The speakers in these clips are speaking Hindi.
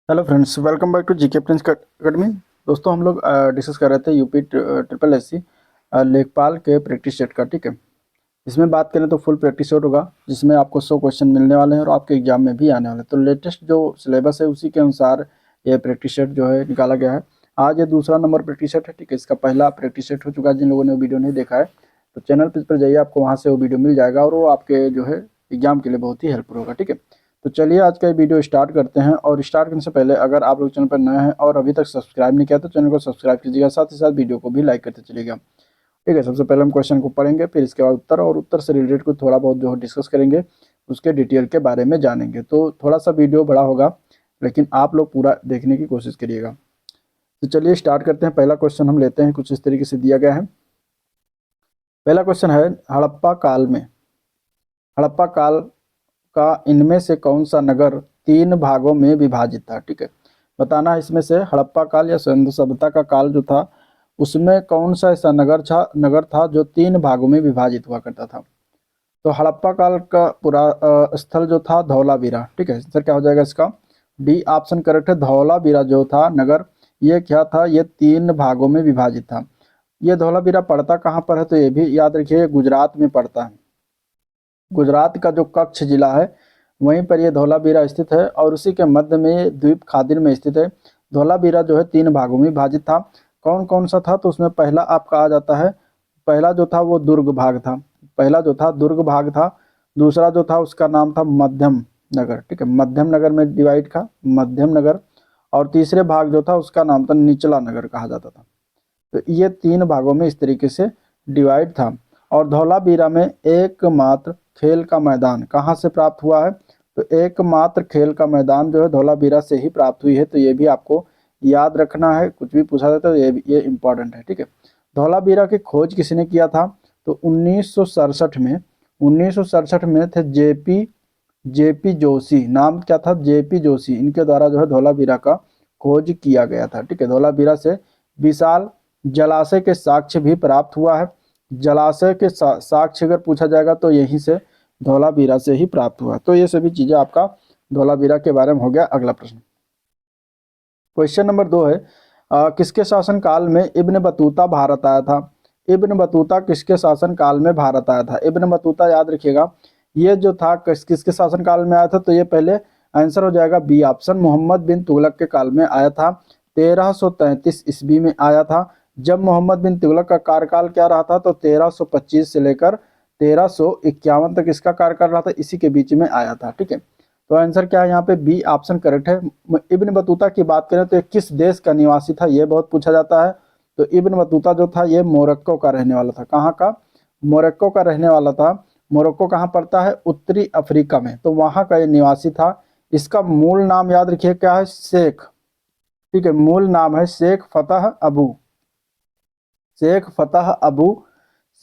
Hello friends, welcome back to GK Prince Academy. दोस्तों, हम लोग डिस्कस कर रहे थे यूपी ट्रिपल एससी लेखपाल के प्रैक्टिस सेट का। ठीक है, इसमें बात करें तो फुल प्रैक्टिस सेट होगा, जिसमें आपको 100 क्वेश्चन मिलने वाले हैं और आपके एग्जाम में भी आने वाले हैं। तो लेटेस्ट जो सिलेबस है उसी के अनुसार ये प्रैक्टिस सेट जो है निकाला गया है। आज ये दूसरा नंबर प्रैक्टिस सेट है। ठीक है, इसका पहला प्रैक्टिस सेट हो चुका है। जिन लोगों ने वो वीडियो नहीं देखा है तो चैनल पर जाइए, आपको वहाँ से वो वीडियो मिल जाएगा और वो आपके जो है एग्जाम के लिए बहुत ही हेल्पफुल होगा। ठीक है, तो चलिए आज का ये वीडियो स्टार्ट करते हैं। और स्टार्ट करने से पहले अगर आप लोग चैनल पर नए हैं और अभी तक सब्सक्राइब नहीं किया तो चैनल को सब्सक्राइब कीजिएगा, साथ ही साथ वीडियो को भी लाइक करते चलिएगा। ठीक है, सबसे पहले हम क्वेश्चन को पढ़ेंगे, फिर इसके बाद उत्तर, और उत्तर से रिलेटेड कुछ थोड़ा बहुत जो डिस्कस करेंगे, उसके डिटेल के बारे में जानेंगे। तो थोड़ा सा वीडियो बड़ा होगा, लेकिन आप लोग पूरा देखने की कोशिश करिएगा। तो चलिए स्टार्ट करते हैं। पहला क्वेश्चन हम लेते हैं, कुछ इस तरीके से दिया गया है। पहला क्वेश्चन है, हड़प्पा काल में, हड़प्पा काल का इनमें से कौन सा नगर 3 भागों में विभाजित था। ठीक है, बताना है इसमें से हड़प्पा काल या सिंधु सभ्यता का काल जो था उसमें कौन सा ऐसा नगर था जो 3 भागों में विभाजित हुआ करता था। तो हड़प्पा काल का पूरा स्थल जो था धौलावीरा। ठीक है, सर क्या हो जाएगा इसका? डी ऑप्शन करेक्ट है। धौलावीरा जो था नगर, ये क्या था? ये 3 भागों में विभाजित था। ये धौलावीरा पड़ता कहाँ पर है? तो ये भी याद रखिए, गुजरात में पड़ता है। गुजरात का जो कच्छ जिला है वहीं पर ये धौलावीरा स्थित है और उसी के मध्य में द्वीप खादिर में स्थित है। धौलावीरा जो है 3 भागों में विभाजित था। कौन कौन सा था? तो उसमें पहला आपका आ जाता है, पहला जो था वो दुर्ग भाग था। पहला जो था दुर्ग भाग था। दूसरा जो था उसका नाम था मध्यम नगर। ठीक है, मध्यम नगर में डिवाइड था, मध्यम नगर। और तीसरे भाग जो था उसका नाम था निचला नगर कहा जाता था। तो ये 3 भागों में इस तरीके से डिवाइड था। और धौलावीरा में एकमात्र खेल का मैदान कहाँ से प्राप्त हुआ है? तो एकमात्र खेल का मैदान जो है धौलावीरा से ही प्राप्त हुई है। तो ये भी आपको याद रखना है, कुछ भी पूछा जाता है तो ये इंपॉर्टेंट है। ठीक है, धौलावीरा की खोज किसने किया था? तो 1967 में, 1967 में थे जेपी जोशी। नाम क्या था? जेपी जोशी। इनके द्वारा जो है धौलावीरा का खोज किया गया था। ठीक है, धौलावीरा से विशाल जलाशय के साक्ष्य भी प्राप्त हुआ है। जलाशय के साक्ष्य अगर पूछा जाएगा तो यहीं से धौलावीरा से ही प्राप्त हुआ। तो ये सभी चीजें आपका धौलावीरा के बारे में हो गया। अगला प्रश्न, क्वेश्चन नंबर 2 है, किसके शासन काल में इब्न बतूता भारत आया था? इब्न बतूता किसके शासन काल में भारत आया था? इब्न बतूता याद रखिएगा, ये जो था किसके शासन काल में आया था? तो ये पहले आंसर हो जाएगा बी ऑप्शन, मोहम्मद बिन तुगलक के काल में आया था। 1333 ईस्वी में आया था। जब मोहम्मद बिन तुगलक का कार्यकाल क्या रहा था? तो 1325 से लेकर 1351 तक इसका कार्यकाल रहा था, इसी के बीच में आया था। ठीक है, तो आंसर क्या है यहाँ पे? बी ऑप्शन करेक्ट है। इब्न बतूता की बात करें तो ये किस देश का निवासी था, ये बहुत पूछा जाता है। तो इब्न बतूता जो था ये मोरक्को का रहने वाला था। कहाँ का? मोरक्को का रहने वाला था। मोरक्को कहाँ पड़ता है? उत्तरी अफ्रीका में। तो वहाँ का ये निवासी था। इसका मूल नाम याद रखिए क्या है? शेख। ठीक है, मूल नाम है शेख फतह अबू। शेख फतह अबू,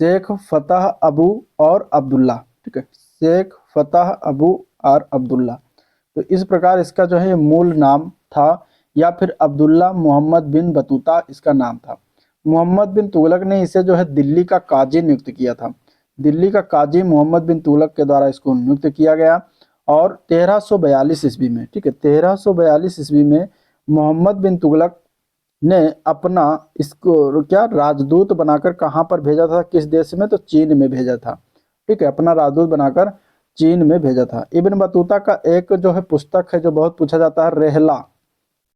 शेख फतह अबू और अब्दुल्ला। ठीक है, शेख फतह अबू और अब्दुल्ला। तो इस प्रकार इसका जो है मूल नाम था, या फिर अब्दुल्ला मोहम्मद बिन बतूता इसका नाम था। मोहम्मद बिन तुगलक ने इसे जो है दिल्ली का काजी नियुक्त किया था। दिल्ली का काजी मोहम्मद बिन तुगलक के द्वारा इसको नियुक्त किया गया। और 1342 ईस्वी में, ठीक है, 1342 ईस्वी में मोहम्मद बिन तुगलक ने अपना इसको क्या राजदूत बनाकर कहाँ पर भेजा था? किस देश में? तो चीन में भेजा था। ठीक है, अपना राजदूत बनाकर चीन में भेजा था। इब्न बतूता का एक जो है पुस्तक है जो बहुत पूछा जाता है, रेहला।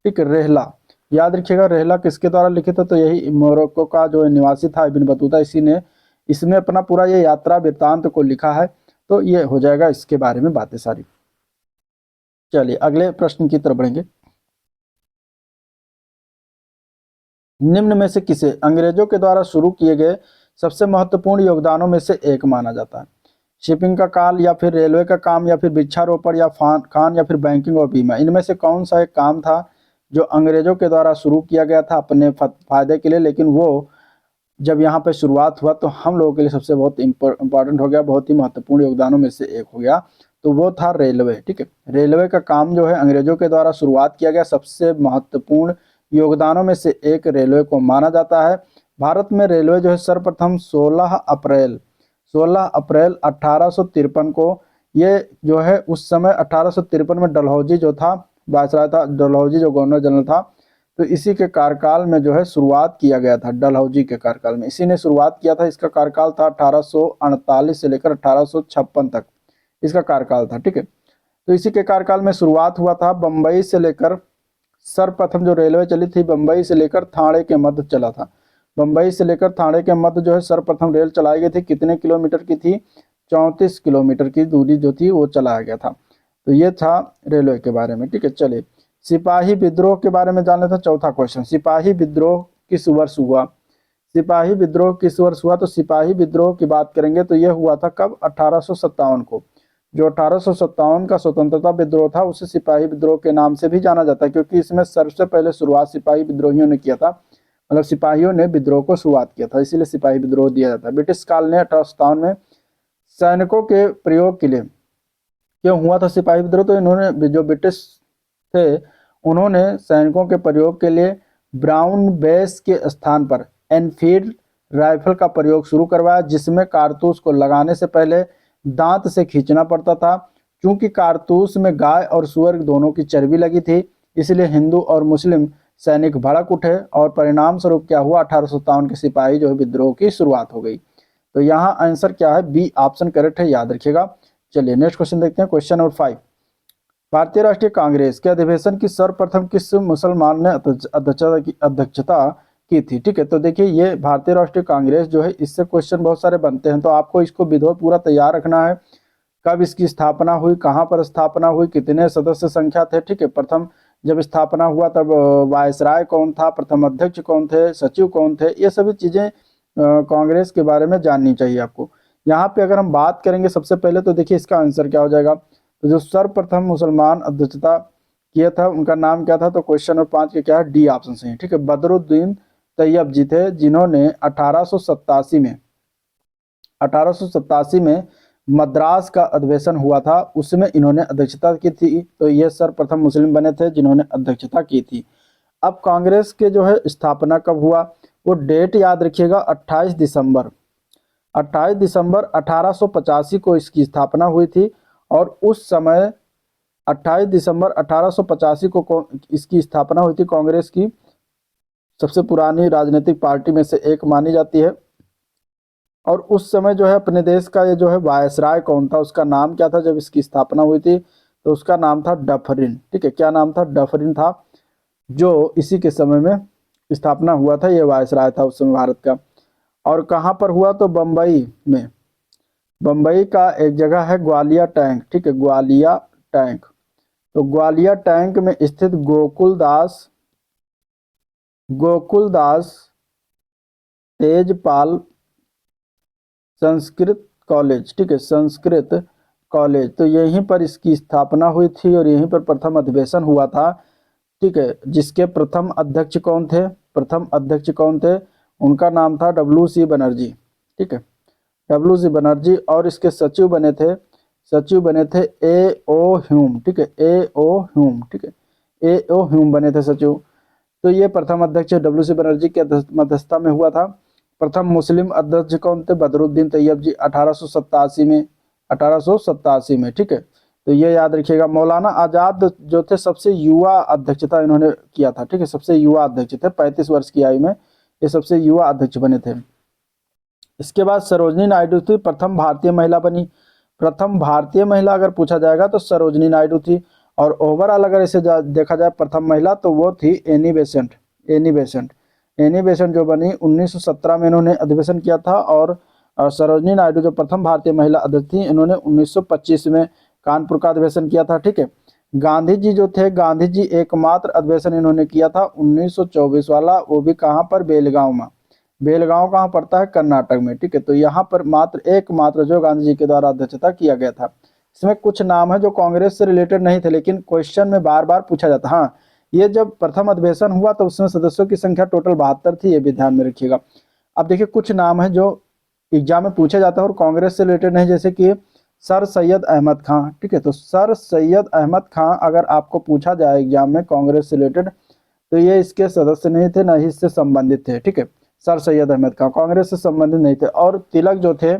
ठीक है, रेहला याद रखिएगा। रेहला किसके द्वारा लिखित है? तो यही मोरक्को का जो निवासी था इब्न बतूता, इसी ने इसमें अपना पूरा ये यात्रा वृत्तांत को लिखा है। तो ये हो जाएगा इसके बारे में बातें सारी। चलिए अगले प्रश्न की तरफ बढ़ेंगे। निम्न में से किसे अंग्रेजों के द्वारा शुरू किए गए सबसे महत्वपूर्ण योगदानों में से एक माना जाता है? शिपिंग का काल, या फिर रेलवे का काम, या फिर वृक्षारोपण, या खान, या फिर बैंकिंग और बीमा? इनमें से कौन सा एक काम था जो अंग्रेजों के द्वारा शुरू किया गया था अपने फायदे के लिए, लेकिन वो जब यहाँ पे शुरुआत हुआ तो हम लोगों के लिए सबसे बहुत इंपॉर्टेंट हो गया, बहुत ही महत्वपूर्ण योगदानों में से एक हो गया। तो वो था रेलवे। ठीक है, रेलवे का काम जो है अंग्रेजों के द्वारा शुरुआत किया गया, सबसे महत्वपूर्ण योगदानों में से एक रेलवे को माना जाता है। भारत में रेलवे जो है सर्वप्रथम 16 अप्रैल 1853 को, ये जो है उस समय 1853 में डलहौजी जो था वायसराय था, डलहौजी जो गवर्नर जनरल था, तो इसी के कार्यकाल में जो है शुरुआत किया गया था। डलहौजी के कार्यकाल में इसी ने शुरुआत किया था। इसका कार्यकाल था 1848 से लेकर 1856 तक इसका कार्यकाल था, ठीक है। तो इसी के कार्यकाल में शुरुआत हुआ था। बम्बई से लेकर सर्वप्रथम जो रेलवे चली थी, बम्बई से लेकर थाने के मध्य चला था। बम्बई से लेकर थाने के मध्य जो है सर्वप्रथम रेल चलाई गई थी। कितने किलोमीटर की थी? 34 किलोमीटर की दूरी जो थी वो चलाया गया था। तो ये था रेलवे के बारे में, ठीक है। चलिए सिपाही विद्रोह के बारे में जान लेते हैं। चौथा क्वेश्चन, सिपाही विद्रोह किस वर्ष हुआ? सिपाही विद्रोह किस वर्ष हुआ? तो सिपाही विद्रोह की बात करेंगे तो यह हुआ था कब? 1857 को। जो 1857 का स्वतंत्रता विद्रोह था उसे सिपाही विद्रोह के नाम से भी जाना जाता है, क्योंकि इसमें सबसे पहले शुरुआत सिपाही विद्रोहियों ने किया था, मतलब सिपाहियों ने विद्रोह को शुरुआत किया था, इसीलिए सिपाही विद्रोह दिया जाता है। ब्रिटिश काल ने 1857 में सैनिकों के प्रयोग के लिए क्यों हुआ था सिपाही विद्रोह? तो इन्होंने, जो ब्रिटिश थे, उन्होंने सैनिकों के प्रयोग के लिए ब्राउन बेस के स्थान पर एनफील्ड राइफल का प्रयोग शुरू करवाया, जिसमें कारतूस को लगाने से पहले दांत से खींचना पड़ता था। क्योंकि कारतूस में गाय और सुअर दोनों की चर्बी लगी थी, इसलिए हिंदू और मुस्लिम सैनिक भड़क उठे और परिणाम स्वरूप क्या हुआ? 1857 के सिपाही जो है विद्रोह की शुरुआत हो गई। तो यहाँ आंसर क्या है? बी ऑप्शन करेक्ट है, याद रखिएगा। चलिए नेक्स्ट क्वेश्चन देखते हैं। क्वेश्चन नंबर 5, भारतीय राष्ट्रीय कांग्रेस के अधिवेशन की सर्वप्रथम किस मुसलमान ने अध्यक्षता की थी? ठीक है, तो देखिए ये भारतीय राष्ट्रीय कांग्रेस जो है, इससे क्वेश्चन बहुत सारे बनते हैं, तो आपको इसको विधिवत पूरा तैयार रखना है। कब इसकी स्थापना हुई, कहाँ पर स्थापना हुई, कितने सदस्य संख्या थे, ठीक है। प्रथम जब स्थापना हुआ तब वायसराय कौन था, प्रथम अध्यक्ष कौन थे, सचिव कौन थे, ये सभी चीजें कांग्रेस के बारे में जाननी चाहिए आपको। यहाँ पे अगर हम बात करेंगे सबसे पहले, तो देखिए इसका आंसर क्या हो जाएगा। तो जो सर्वप्रथम मुसलमान अध्यक्षता किया था उनका नाम क्या था? तो क्वेश्चन नंबर 5 के क्या है? डी ऑप्शन सही है, ठीक है। बदरुद्दीन तैयब जी थे, जिन्होंने 1887 में मद्रास का अधिवेशन हुआ था, उसमें इन्होंने अध्यक्षता की थी। तो ये सर्वप्रथम मुस्लिम बने थे जिन्होंने अध्यक्षता की थी। अब कांग्रेस के जो है स्थापना कब हुआ, वो डेट याद रखिएगा, 28 दिसंबर 1885 को इसकी स्थापना हुई थी। और उस समय 28 दिसंबर 1885 को इसकी स्थापना हुई थी। कांग्रेस की सबसे पुरानी राजनीतिक पार्टी में से एक मानी जाती है। और उस समय जो है अपने देश का ये जो है वायसराय कौन था, उसका नाम क्या था जब इसकी स्थापना हुई थी? तो उसका नाम था डफरिन, ठीक है। क्या नाम था? डफरिन था, जो इसी के समय में स्थापना हुआ था। ये वायसराय था उस समय भारत का। और कहाँ पर हुआ? तो बम्बई में। बम्बई का एक जगह है ग्वालिया टैंक, ठीक है, ग्वालिया टैंक। तो ग्वालिया टैंक में स्थित गोकुलदास तेजपाल संस्कृत कॉलेज, ठीक है, संस्कृत कॉलेज, तो यहीं पर इसकी स्थापना हुई थी और यहीं पर प्रथम अधिवेशन हुआ था, ठीक है। जिसके प्रथम अध्यक्ष कौन थे? उनका नाम था डब्ल्यू.सी. बनर्जी, ठीक है, डब्ल्यू.सी. बनर्जी। और इसके सचिव बने थे ए.ओ. ह्यूम, ठीक है, ए.ओ. ह्यूम, ठीक है, ए.ओ. ह्यूम बने थे सचिव। तो ये प्रथम अध्यक्ष डब्ल्यू.सी. बनर्जी के मध्यस्थता में हुआ था। प्रथम मुस्लिम अध्यक्ष कौन थे? बदरुद्दीन तैयब जी, 1887 में, ठीक है। तो ये याद रखिएगा। मौलाना आजाद जो थे सबसे युवा अध्यक्षता इन्होंने किया था, ठीक है, सबसे युवा अध्यक्ष थे, 35 वर्ष की आयु में ये सबसे युवा अध्यक्ष बने थे। इसके बाद सरोजनी नायडू थी, प्रथम भारतीय महिला बनी। प्रथम भारतीय महिला अगर पूछा जाएगा तो सरोजनी नायडू थी। और ओवरऑल अगर इसे देखा जाए प्रथम महिला, तो वो थी एनी बेसेंट जो बनी 1917 में इन्होंने अधिवेशन किया था। और सरोजनी नायडू जो प्रथम भारतीय महिला अध्यक्ष थी, इन्होंने 1925 में कानपुर का अधिवेशन किया था, ठीक है। गांधी जी जो थे, गांधी जी एकमात्र अधिवेशन इन्होंने किया था 1924 वाला, वो भी कहाँ पर? बेलगांव में। बेलगांव कहाँ पड़ता है? कर्नाटक में, ठीक है। तो यहाँ पर एकमात्र जो गांधी जी के द्वारा अध्यक्षता किया गया था। इसमें कुछ नाम है जो कांग्रेस से रिलेटेड नहीं थे, लेकिन क्वेश्चन में बार बार पूछा जाता। हाँ, ये जब प्रथम अधिवेशन हुआ तो उसमें सदस्यों की संख्या टोटल 72 थी, ये भी ध्यान में रखिएगा। अब देखिए कुछ नाम है जो एग्जाम में पूछा जाता है और कांग्रेस से रिलेटेड नहीं, जैसे कि सर सैयद अहमद खां, ठीक है। तो सर सैयद अहमद खां अगर आपको पूछा जाए एग्जाम में कांग्रेस से रिलेटेड, तो ये इसके सदस्य नहीं थे, न ही इससे संबंधित थे, ठीक है। सर सैयद अहमद खां कांग्रेस से संबंधित नहीं थे। और तिलक जो थे,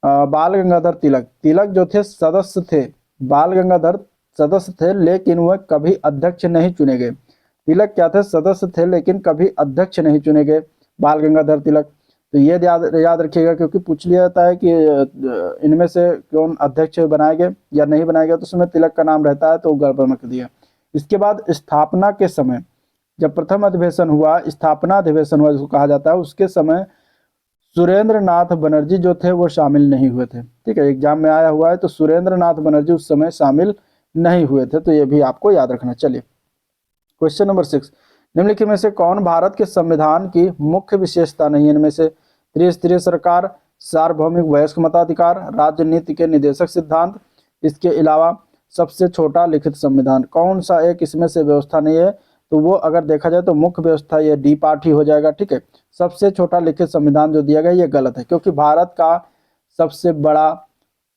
बाल गंगाधर तिलक जो थे सदस्य थे। बाल गंगाधर सदस्य थे लेकिन वह कभी अध्यक्ष नहीं चुने गए। तिलक क्या थे? सदस्य थे लेकिन कभी अध्यक्ष नहीं चुने गए, बाल गंगाधर तिलक। तो ये याद रखिएगा, क्योंकि पूछ लिया जाता है कि इनमें से कौन अध्यक्ष बनाए गए या नहीं बनाया गया, तो उसमें तिलक का नाम रहता है, तो गड़बड़ मत दिया। इसके बाद स्थापना के समय, जब प्रथम अधिवेशन हुआ, स्थापना अधिवेशन हुआ जिसको कहा जाता है, उसके समय सुरेंद्र नाथ बनर्जी जो थे वो शामिल नहीं हुए थे। ठीक है, एग्जाम में आया हुआ है, तो सुरेंद्र नाथ बनर्जी उस समय शामिल नहीं हुए थे, तो ये भी आपको याद रखना। चलिए क्वेश्चन नंबर 6, निम्नलिखित में से कौन भारत के संविधान की मुख्य विशेषता नहीं है? इनमें से त्रिस्तरीय सरकार, सार्वभौमिक वयस्क मताधिकार, राजनीति के निदेशक सिद्धांत, इसके अलावा सबसे छोटा लिखित संविधान। कौन सा एक इसमें से व्यवस्था नहीं है? तो वो अगर देखा जाए तो मुख्य व्यवस्था ये डी पार्ट ही हो जाएगा। ठीक है, सबसे छोटा लिखित संविधान जो दिया गया ये गलत है, क्योंकि भारत का सबसे बड़ा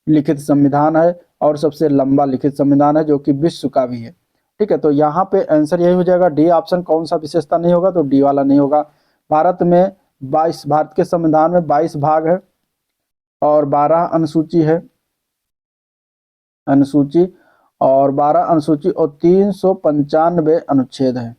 लिखित संविधान है और सबसे लंबा लिखित संविधान है, जो कि विश्व का भी है। ठीक है, तो यहाँ पे आंसर यही हो जाएगा डी ऑप्शन। कौन सा विशेषता नहीं होगा? तो डी वाला नहीं होगा। भारत के संविधान में 22 भाग है और 12 अनुसूची है, अनुसूची और 12 अनुसूची और 395 अनुच्छेद है।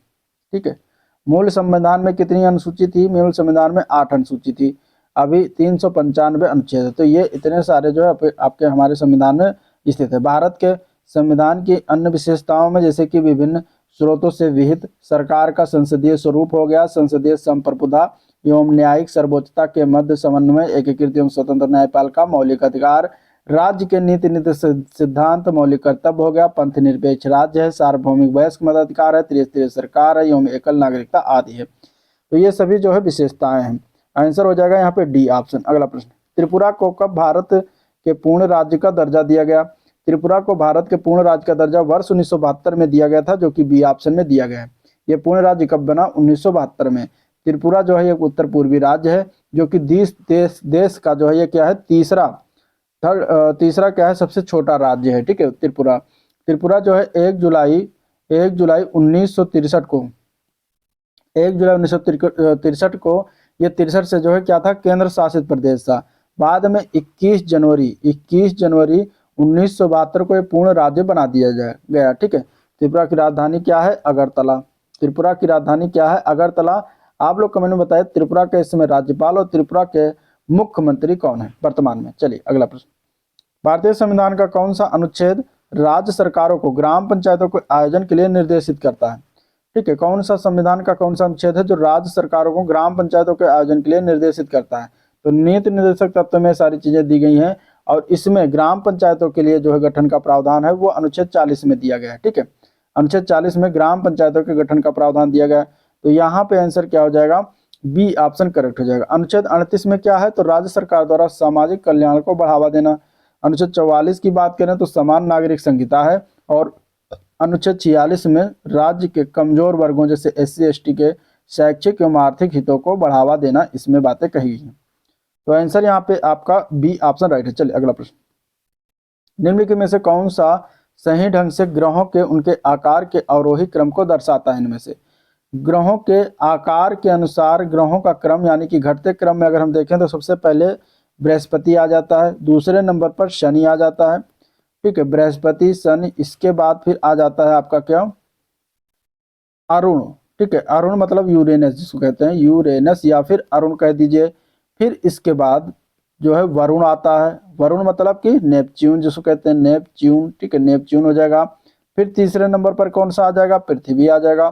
ठीक है, मूल संविधान में कितनी अनुसूची थी? मूल संविधान में 8 अनुसूची थी, अभी 395 अनुच्छेद है। तो ये इतने सारे जो है आपके हमारे संविधान में स्थित है। भारत के संविधान की अन्य विशेषताओं में जैसे कि विभिन्न स्रोतों से विहित सरकार का संसदीय स्वरूप हो गया, संसदीय संप्रभुता एवं न्यायिक सर्वोच्चता के मध्य समन्वय, एकीकृत एवं स्वतंत्र न्यायपालिका, मौलिक अधिकार, राज्य के नीति सिद्धांत, मौलिक कर्तव्य हो गया, पंथ निरपेक्ष राज्य है, सार्वभौमिक वयस्क मताधिकार है, त्रिस्तरीय सरकार है एवं एकल नागरिकता आदि है। तो ये सभी जो है विशेषताएं हैं। आंसर हो जाएगा यहाँ पे डी ऑप्शन। अगला प्रश्न, त्रिपुरा को कब भारत के पूर्ण राज्य का दर्जा दिया गया? त्रिपुरा को भारत के पूर्ण राज्य का दर्जा वर्ष 1972 में दिया गया था, जो कि बी ऑप्शन में दिया गया है। ये पूर्ण राज्य कब बना? 1972 में। त्रिपुरा जो है एक उत्तर पूर्वी राज्य है, जो कि देश का जो है ये क्या है, तीसरा क्या है, सबसे छोटा राज्य है। ठीक है, त्रिपुरा जो है 1 जुलाई 1963 को 1 जुलाई 1963 को ये 63 से जो है क्या था, केंद्र शासित प्रदेश था। बाद में 21 जनवरी 1972 को ये पूर्ण राज्य बना दिया गया। ठीक है, त्रिपुरा की राजधानी क्या है? अगरतला। त्रिपुरा की राजधानी क्या है? अगरतला। आप लोग कमेंट में बताइए त्रिपुरा के इस समय राज्यपाल और त्रिपुरा के मुख्यमंत्री कौन है वर्तमान में। चलिए अगला प्रश्न, भारतीय संविधान का कौन सा अनुच्छेद राज्य सरकारों को ग्राम पंचायतों के आयोजन के लिए निर्देशित करता है? ठीक है, कौन सा संविधान का कौन सा अनुच्छेद है जो राज्य सरकारों को ग्राम पंचायतों के आयोजन के लिए निर्देशित करता है? तो नीति निर्देशक तत्व में सारी चीजें दी गई हैं और इसमें ग्राम पंचायतों के लिए जो है गठन का प्रावधान है वो अनुच्छेद 40 में दिया गया है। ठीक है, अनुच्छेद 40 में ग्राम पंचायतों के गठन का प्रावधान दिया गया है। तो यहाँ पे आंसर क्या हो जाएगा? बी ऑप्शन करेक्ट हो जाएगा। अनुच्छेद 38 में क्या है? तो राज्य सरकार द्वारा सामाजिक कल्याण को बढ़ावा देना। अनुच्छेद 44 की बात करें तो समान नागरिक संहिता है और अनुच्छेद 46 में राज्य के कमजोर वर्गों जैसे SC ST के शैक्षिक एवं आर्थिक हितों को बढ़ावा देना, इसमें बातें कही गई हैं। तो आंसर यहाँ पे आपका बी ऑप्शन राइट है। चलिए अगला प्रश्न, निम्नलिखित में से कौन सा सही ढंग से ग्रहों के उनके आकार के अवरोही क्रम को दर्शाता है? इनमें से ग्रहों के आकार के अनुसार ग्रहों का क्रम, यानी कि घटते क्रम में अगर हम देखें तो सबसे पहले बृहस्पति आ जाता है, दूसरे नंबर पर शनि आ जाता है। ठीक है, बृहस्पति शनि, इसके बाद फिर आ जाता है आपका क्या, अरुण। ठीक है, अरुण मतलब यूरेनस जिसको कहते हैं, यूरेनस या फिर अरुण कह दीजिए। फिर इसके बाद जो है वरुण आता है, वरुण मतलब कि नेपच्यून जिसको कहते हैं, नेपच्यून। ठीक है, नेपच्यून हो जाएगा। फिर तीसरे नंबर पर कौन सा आ जाएगा? पृथ्वी आ जाएगा।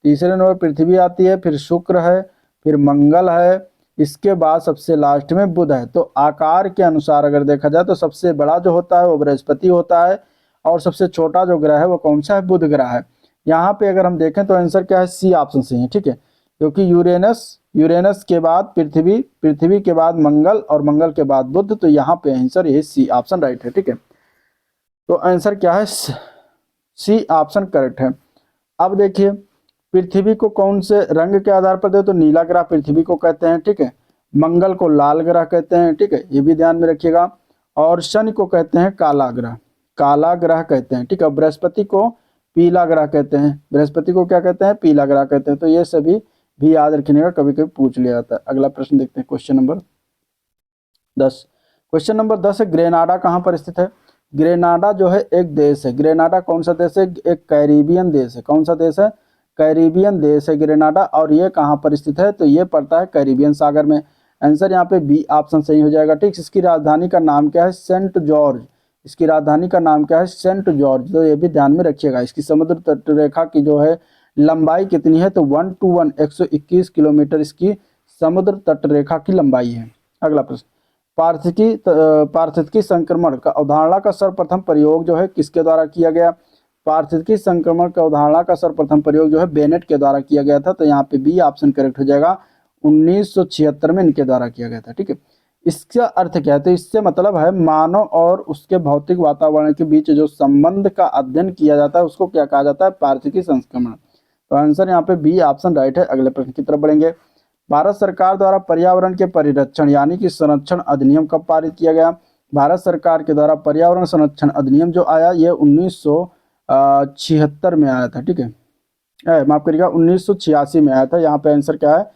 तीसरे नंबर पृथ्वी आती है, फिर शुक्र है, फिर मंगल है, इसके बाद सबसे लास्ट में बुध है। तो आकार के अनुसार अगर देखा जाए तो सबसे बड़ा जो होता है वो बृहस्पति होता है और सबसे छोटा जो ग्रह है वो कौन सा है? बुध ग्रह है। यहाँ पे अगर हम देखें तो आंसर क्या है? सी ऑप्शन सही है। ठीक है, क्योंकि यूरेनस के बाद पृथ्वी, पृथ्वी के बाद मंगल और मंगल के बाद बुध, तो यहाँ पे आंसर ये सी ऑप्शन राइट है। ठीक है, तो आंसर क्या है? सी ऑप्शन करेक्ट है। अब देखिए पृथ्वी को कौन से रंग के आधार पर दे, तो नीला ग्रह पृथ्वी को कहते हैं। ठीक है, मंगल को लाल ग्रह कहते हैं। ठीक है, ये भी ध्यान में रखिएगा। और शनि को कहते हैं काला ग्रह, काला ग्रह कहते हैं। ठीक है, बृहस्पति को पीला ग्रह कहते हैं, बृहस्पति को क्या कहते हैं? पीला ग्रह कहते हैं। तो ये सभी भी याद रखने का, कभी कभी पूछ लिया जाता है। अगला प्रश्न देखते हैं, क्वेश्चन नंबर 10। क्वेश्चन नंबर 10 है, ग्रेनाडा कहाँ पर स्थित है? ग्रेनाडा जो है एक देश है। ग्रेनाडा कौन सा देश है? एक कैरिबियन देश है। कौन सा देश है? कैरिबियन देश है ग्रेनाडा। और ये कहाँ पर स्थित है? तो ये पड़ता है कैरिबियन सागर में। आंसर यहाँ पे बी ऑप्शन सही हो जाएगा। ठीक, इसकी राजधानी का नाम क्या है? Saint George. इसकी राजधानी का नाम क्या है? Saint George. तो ये भी ध्यान में रखिएगा। इसकी समुद्र तट रेखा की जो है लंबाई कितनी है? तो 1 to 1 121 किलोमीटर इसकी समुद्र तट रेखा की लंबाई है। अगला प्रश्न, पारिस्थितिकी संक्रमण का अवधारणा का सर्वप्रथम प्रयोग जो है किसके द्वारा किया गया? पारिस्थितिकी संक्रमण का अवधारणा का सर्वप्रथम प्रयोग जो है बेनेट के द्वारा किया गया था। तो यहाँ पे बी ऑप्शन करेक्ट हो जाएगा। 1976 में इनके द्वारा किया गया था। ठीक है, इसका अर्थ क्या है? तो इससे मतलब है मानव और उसके भौतिक वातावरण के बीच जो संबंध का अध्ययन किया जाता है उसको क्या कहा जाता है? पारिस्थितिकी संक्रमण। तो आंसर यहाँ पे बी ऑप्शन राइट है। अगले प्रश्न की तरफ बढ़ेंगे। भारत सरकार द्वारा पर्यावरण के परिरक्षण यानी कि संरक्षण अधिनियम कब पारित किया गया? भारत सरकार के द्वारा पर्यावरण संरक्षण अधिनियम जो आया ये 1976 में आया था। ठीक है, माफ करिएगा 1986 में आया था। यहाँ पे आंसर क्या है?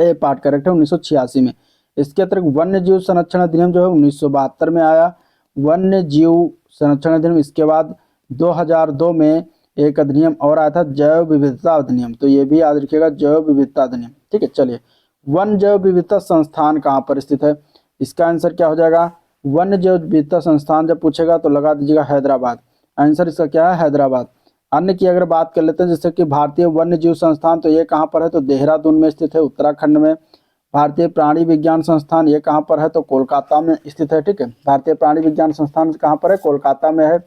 ए पार्ट करेक्ट है, 1986 में। इसके अतिरिक्त वन्य जीव संरक्षण अधिनियम जो है 1972 में आया। वन्य जीव संरक्षण अधिनियम, इसके बाद 2002 में एक अधिनियम और आया था, जैव विविधता अधिनियम। तो ये भी याद रखिएगा, जैव विविधता अधिनियम। ठीक है, चलिए, वन जैव विविधता संस्थान कहाँ पर स्थित है? इसका आंसर क्या हो जाएगा? वन जैव विविधता संस्थान जब पूछेगा तो लगा दीजिएगा हैदराबाद। आंसर इसका क्या है? हैदराबाद। अन्य की अगर बात कर लेते हैं जैसे कि भारतीय वन्य जीव संस्थान, तो ये कहाँ पर है? तो देहरादून में स्थित है, उत्तराखंड में। भारतीय प्राणी विज्ञान संस्थान ये कहाँ पर है? तो कोलकाता में स्थित है। ठीक है, भारतीय प्राणी विज्ञान संस्थान कहाँ पर है? कोलकाता में है।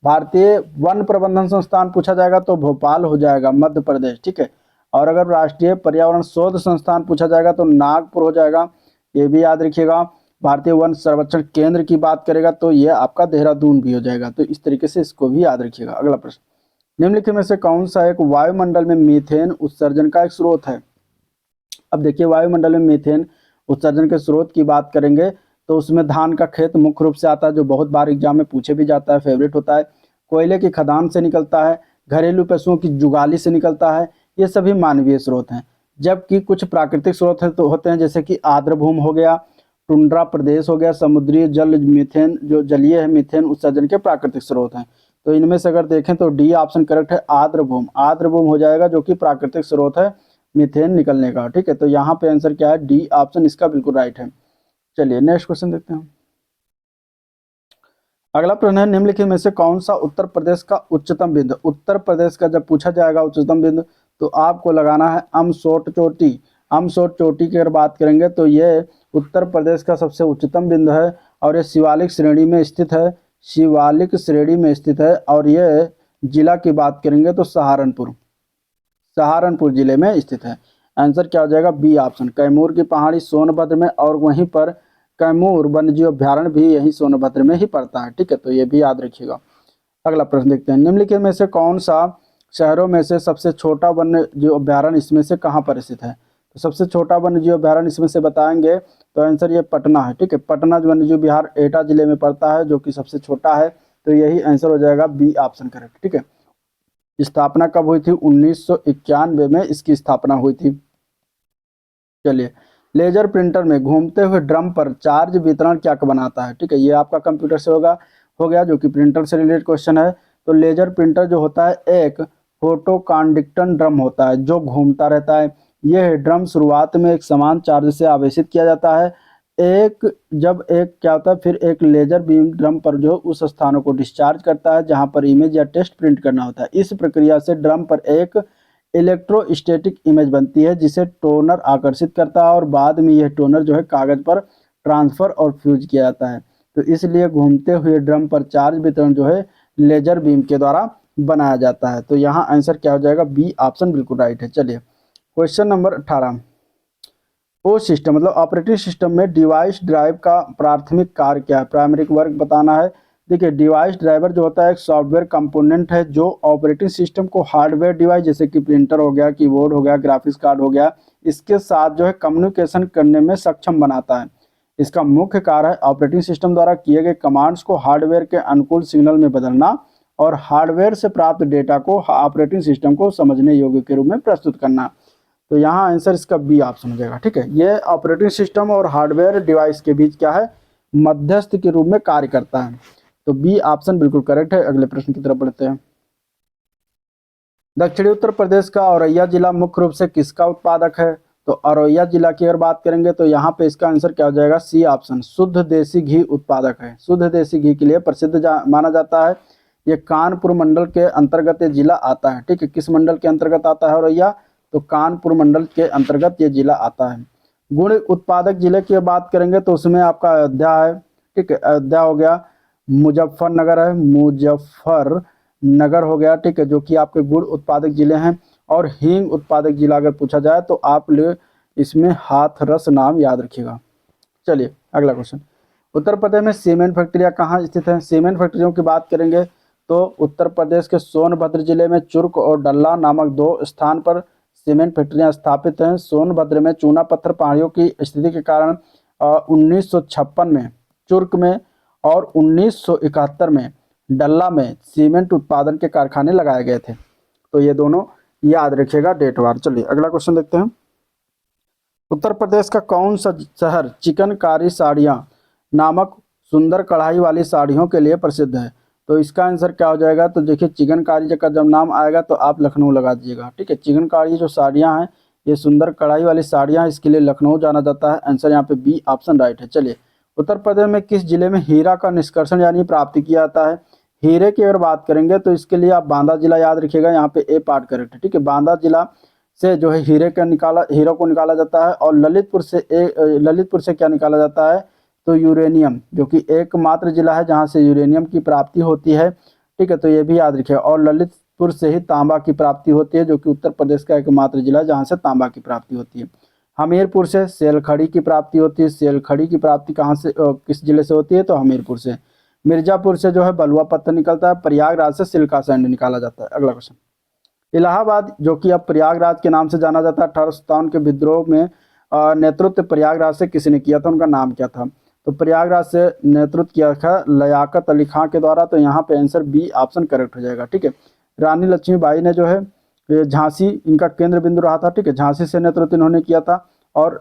भारतीय वन प्रबंधन संस्थान पूछा जाएगा तो भोपाल हो जाएगा, मध्य प्रदेश। ठीक है, और अगर राष्ट्रीय पर्यावरण शोध संस्थान पूछा जाएगा तो नागपुर हो जाएगा, ये भी याद रखिएगा। भारतीय वन संरक्षण केंद्र की बात करेगा तो ये आपका देहरादून भी हो जाएगा। तो इस तरीके से इसको भी याद रखिएगा। अगला प्रश्न, निम्नलिखित में से कौन सा एक वायुमंडल में मीथेन उत्सर्जन का एक स्रोत है? अब देखिए, वायुमंडल में मीथेन उत्सर्जन के स्रोत की बात करेंगे तो उसमें धान का खेत मुख्य रूप से आता है, जो बहुत बार एग्जाम में पूछे भी जाता है, फेवरेट होता है। कोयले की खदान से निकलता है, घरेलू पशुओं की जुगाली से निकलता है, ये सभी मानवीय स्रोत हैं। जबकि कुछ प्राकृतिक स्रोत है तो होते हैं, जैसे कि आर्द्रभूमि हो गया, टुंड्रा प्रदेश हो गया, समुद्री जल मीथेन जो जलीय है मीथेन उत्सर्जन के प्राकृतिक स्रोत हैं। तो इनमें से अगर देखें तो डी ऑप्शन करेक्ट है, आर्द्रभूमि। आर्द्रभूमि हो जाएगा जो कि प्राकृतिक स्रोत है मीथेन निकलने का। ठीक है, तो यहाँ पे आंसर क्या है? डी ऑप्शन इसका बिल्कुल राइट है। चलिए नेक्स्ट क्वेश्चन देखते हैं। अगला प्रश्न है, निम्नलिखित में से कौन सा उत्तर प्रदेश का उच्चतम बिंदु? उत्तर प्रदेश का जब पूछा जाएगा उच्चतम बिंदु तो आपको लगाना है अमसोट चोटी। अमसोट चोटी की अगर बात करेंगे तो ये उत्तर प्रदेश का सबसे उच्चतम बिंदु है और ये शिवालिक श्रेणी में स्थित है। शिवालिक श्रेणी में स्थित है और ये जिला की बात करेंगे तो सहारनपुर जिले में स्थित है। आंसर क्या हो जाएगा? B option. कैमूर की पहाड़ी सोनभद्र में, और वहीं पर कैमूर वन्यजीव अभ्यारण्य भी यही सोनभद्र में ही पड़ता है। ठीक है, तो ये भी याद रखिएगा। अगला प्रश्न देखते हैं, निम्नलिखित में से कौन सा शहरों में से सबसे छोटा वन्यजीव अभ्यारण्य इसमें से कहाँ पर स्थित है? तो सबसे छोटा वन्यजीव अभ्यारण्य इसमें से बताएंगे तो आंसर ये पटना है। ठीक है, पटना वन्यजीव विहार एटा जिले में पड़ता है, जो कि सबसे छोटा है। तो यही आंसर हो जाएगा, बी ऑप्शन करेक्ट। ठीक है, स्थापना कब हुई थी? 1991 में इसकी स्थापना हुई थी। चलिए, लेजर प्रिंटर में घूमते हुए ड्रम पर चार्ज वितरण क्या बनाता है? ठीक है, ये आपका कंप्यूटर से हो गया जो कि प्रिंटर से रिलेटेड क्वेश्चन है। तो लेजर प्रिंटर जो होता है एक फोटोकॉन्डक्टन ड्रम होता है जो घूमता रहता है। यह ड्रम शुरुआत में एक समान चार्ज से आवेशित किया जाता है। जब क्या होता है, फिर एक लेजर बीम ड्रम पर जो उस स्थानों को डिस्चार्ज करता है जहां पर इमेज या टेक्स्ट प्रिंट करना होता है। इस प्रक्रिया से ड्रम पर एक इलेक्ट्रोस्टैटिक इमेज बनती है जिसे टोनर आकर्षित करता है और बाद में यह टोनर जो है कागज पर ट्रांसफर और फ्यूज किया जाता है। तो इसलिए घूमते हुए ड्रम पर चार्ज वितरण जो है लेजर बीम के द्वारा बनाया जाता है। तो यहाँ आंसर क्या हो जाएगा? बी ऑप्शन बिल्कुल राइट है। चलिए, क्वेश्चन नंबर 18, ओ सिस्टम मतलब ऑपरेटिंग सिस्टम में डिवाइस ड्राइव का प्राथमिक कार्य क्या है? प्राइमरी वर्क बताना है। देखिए, डिवाइस ड्राइवर जो होता है एक सॉफ्टवेयर कंपोनेंट है जो ऑपरेटिंग सिस्टम को हार्डवेयर डिवाइस जैसे कि प्रिंटर हो गया, कीबोर्ड हो गया, ग्राफिक्स कार्ड हो गया, इसके साथ जो है कम्युनिकेशन करने में सक्षम बनाता है। इसका मुख्य कार्य है ऑपरेटिंग सिस्टम द्वारा किए गए कमांड्स को हार्डवेयर के अनुकूल सिग्नल में बदलना और हार्डवेयर से प्राप्त डेटा को ऑपरेटिंग सिस्टम को समझने योग्य के रूप में प्रस्तुत करना। तो यहाँ आंसर इसका बी ऑप्शन हो जाएगा। ठीक है, ये ऑपरेटिंग सिस्टम और हार्डवेयर डिवाइस के बीच क्या है? मध्यस्थ के रूप में कार्य करता है। तो बी ऑप्शन बिल्कुल करेक्ट है। अगले प्रश्न की तरफ बढ़ते हैं। दक्षिणी उत्तर प्रदेश का औरैया जिला मुख्य रूप से किसका उत्पादक है? तो औरैया जिला की अगर बात करेंगे तो यहाँ पे इसका आंसर क्या हो जाएगा? सी ऑप्शन, शुद्ध देसी घी उत्पादक है। शुद्ध देसी घी के लिए प्रसिद्ध माना जाता है। ये कानपुर मंडल के अंतर्गत ये जिला आता है। ठीक है, किस मंडल के अंतर्गत आता है औरैया? तो कानपुर मंडल के अंतर्गत ये जिला आता है। गुड़ उत्पादक जिले की बात करेंगे तो उसमें आपका अयोध्या है। ठीक है, अयोध्या हो गया, मुजफ्फरनगर है, मुजफ्फरनगर हो गया। ठीक है, जो कि आपके गुड़ उत्पादक जिले हैं। और हींग उत्पादक जिला अगर पूछा जाए तो आप इसमें हाथरस नाम याद रखिएगा। चलिए अगला क्वेश्चन। उत्तर प्रदेश में सीमेंट फैक्ट्रियां कहाँ स्थित हैं? सीमेंट फैक्ट्रियों की बात करेंगे तो उत्तर प्रदेश के सोनभद्र जिले में चुर्क और डल्ला नामक दो स्थान पर सीमेंट फैक्ट्रियां स्थापित हैं। सोनभद्र में चूना पत्थर पहाड़ियों की स्थिति के कारण 1956 में चुर्क में और 1971 में डल्ला में सीमेंट उत्पादन के कारखाने लगाए गए थे। तो ये दोनों याद रखिएगा डेट वार। चलिए अगला क्वेश्चन देखते हैं। उत्तर प्रदेश का कौन सा शहर चिकनकारी साड़ियाँ नामक सुंदर कढ़ाई वाली साड़ियों के लिए प्रसिद्ध है? तो इसका आंसर क्या हो जाएगा? तो देखिए चिकनकारी का जब नाम आएगा तो आप लखनऊ लगा दीजिएगा। ठीक है, चिकनकारी जो साड़ियाँ हैं ये सुंदर कढ़ाई वाली साड़ियाँ, इसके लिए लखनऊ जाना जाता है। आंसर यहाँ पे बी ऑप्शन राइट है। चलिए उत्तर प्रदेश में किस जिले में हीरा का निष्कर्षण यानी प्राप्ति किया जाता है? हीरे की अगर बात करेंगे तो इसके लिए आप बांदा जिला याद रखिएगा। यहाँ पे ए पार्ट करेक्ट है। ठीक है, बांदा जिला से जो है हीरे को निकाला जाता है। और ललितपुर से क्या निकाला जाता है? तो यूरेनियम, जो कि एकमात्र जिला है जहां से यूरेनियम की प्राप्ति होती है। ठीक है, तो ये भी याद रखिएगा। और ललितपुर से ही तांबा की प्राप्ति होती है, जो कि उत्तर प्रदेश का एकमात्र जिला है जहां से तांबा की प्राप्ति होती है। हमीरपुर से सेलखड़ी की प्राप्ति होती है। सेलखड़ी की प्राप्ति कहाँ से किस जिले से होती है? तो हमीरपुर से। मिर्जापुर से जो है बलुआ पत्थर निकलता है। प्रयागराज से सिल्का सैंड निकाला जाता है। अगला क्वेश्चन। इलाहाबाद, जो कि अब प्रयागराज के नाम से जाना जाता है, 1857 के विद्रोह में नेतृत्व प्रयागराज से किसने किया था? उनका नाम क्या था? तो प्रयागराज से नेतृत्व किया था लियाकत अली खां के द्वारा। तो यहाँ पे आंसर बी ऑप्शन करेक्ट हो जाएगा। ठीक है, रानी लक्ष्मीबाई ने जो है झांसी इनका केंद्र बिंदु रहा था। ठीक है, झांसी से नेतृत्व इन्होंने किया था। और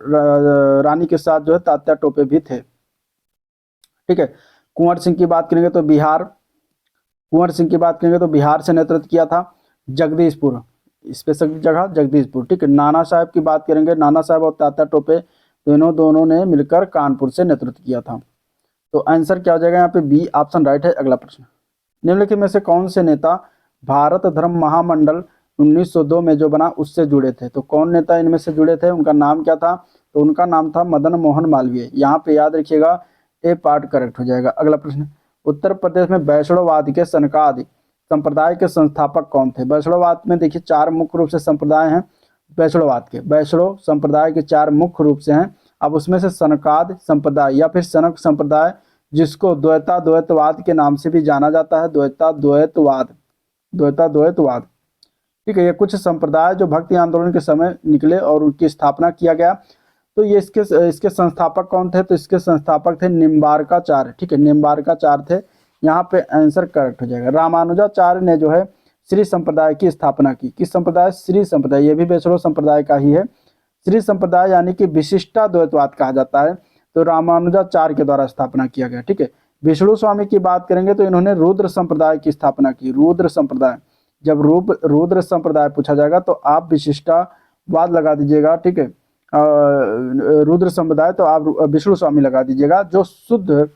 रानी के साथ जो है तात्या टोपे भी थे। ठीक है, कुंवर सिंह की बात करेंगे तो बिहार से नेतृत्व किया था। जगदीशपुर, स्पेसिफिक जगह जगदीशपुर। ठीक है, नाना साहब की बात करेंगे, नाना साहब और तात्या टोपे दोनों ने मिलकर कानपुर से नेतृत्व किया था। तो आंसर क्या हो जाएगा? यहाँ पे बी ऑप्शन राइट है। अगला प्रश्न। निम्नलिखित में से कौन से नेता भारत धर्म महामंडल 1902 में जो बना उससे जुड़े थे? तो कौन नेता इनमें से जुड़े थे? उनका नाम क्या था? तो उनका नाम था मदन मोहन मालवीय। यहाँ पे याद रखिएगा, ए पार्ट करेक्ट हो जाएगा। अगला प्रश्न। उत्तर प्रदेश में वैष्णववाद के सनकादि संप्रदाय के संस्थापक कौन थे? वैष्णववाद में देखिए चार मुख्य रूप से संप्रदाय हैं। वैष्णव संप्रदाय के चार मुख्य रूप से हैं। अब उसमें से सनकाद संप्रदाय या फिर सनक संप्रदाय, जिसको द्वैतवाद के नाम से भी जाना जाता है। द्वैतवाद। ठीक है, ये कुछ संप्रदाय जो भक्ति आंदोलन के समय निकले और उनकी स्थापना किया गया। तो ये इसके संस्थापक कौन थे? तो इसके संस्थापक थे निम्बार्काचार्य। ठीक है, निम्बार्काचार्य थे। यहाँ पे आंसर करेक्ट हो जाएगा। रामानुजाचार्य ने जो है श्री संप्रदाय की स्थापना की। किस संप्रदाय? श्री संप्रदाय। ये भी वैष्णव संप्रदाय का ही है। श्री संप्रदाय यानी कि विशिष्टा द्वैतवाद कहा जाता है। तो रामानुजाचार्य के द्वारा स्थापना किया गया। ठीक है, विष्णु स्वामी की बात करेंगे तो इन्होंने रुद्र संप्रदाय की स्थापना की। रुद्र संप्रदाय, जब रुद्र संप्रदाय पूछा जाएगा तो आप विशिष्टावाद लगा दीजिएगा। ठीक है, रुद्र संप्रदाय तो आप विष्णु स्वामी लगा दीजिएगा, जो शुद्ध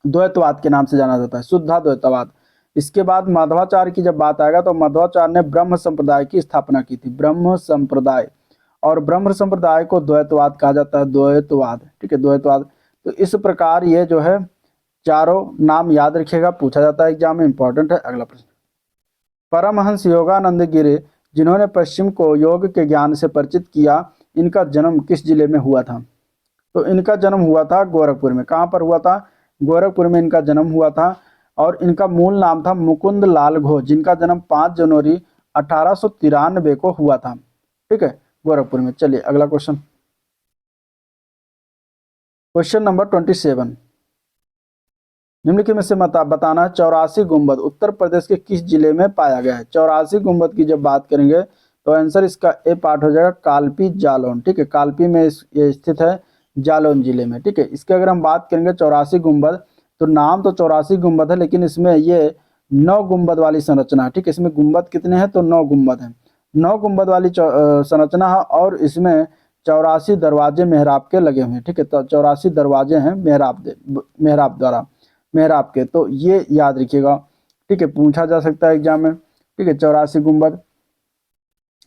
द्वैतवाद के नाम से जाना जाता है, शुद्धा द्वैतवाद। इसके बाद माधवाचार्य की जब बात आएगा तो माधवाचार्य ने ब्रह्म संप्रदाय की स्थापना की थी। ब्रह्म संप्रदाय, और ब्रह्म संप्रदाय को द्वैतवाद कहा जाता है। द्वैतवाद। ठीक है, द्वैतवाद। तो इस प्रकार ये जो है चारों नाम याद रखिएगा, पूछा जाता है एग्जाम में, इंपॉर्टेंट है। अगला प्रश्न। परमहंस योगानंद गिरि, जिन्होंने पश्चिम को योग के ज्ञान से परिचित किया, इनका जन्म किस जिले में हुआ था? तो इनका जन्म हुआ था गोरखपुर में। कहाँ पर हुआ था? गोरखपुर में इनका जन्म हुआ था। और इनका मूल नाम था मुकुंद लाल घोष, जिनका जन्म 5 जनवरी 1893 को हुआ था। ठीक है, गोरखपुर में। चलिए अगला क्वेश्चन। Question number 27। निम्नलिखित में से बताना, 84 गुंबद उत्तर प्रदेश के किस जिले में पाया गया है? 84 गुंबद की जब बात करेंगे तो आंसर इसका ए पार्ट हो जाएगा, कालपी जालौन। ठीक है, कालपी में ये स्थित है। जालौन जिले में, ठीक है। इसके अगर हम बात करेंगे 84 गुंबद, तो नाम तो 84 गुंबद है, लेकिन इसमें ये 9 गुंबद वाली संरचना है, ठीक है। इसमें गुंबद कितने हैं, तो 9 गुंबद हैं, 9 गुंबद वाली संरचना है, और इसमें 84 दरवाजे मेहराब के लगे हुए हैं, ठीक है। तो 84 दरवाजे हैं मेहराब के, तो ये याद रखिएगा, ठीक है, पूछा जा सकता है एग्जाम में, ठीक है। 84 गुंबद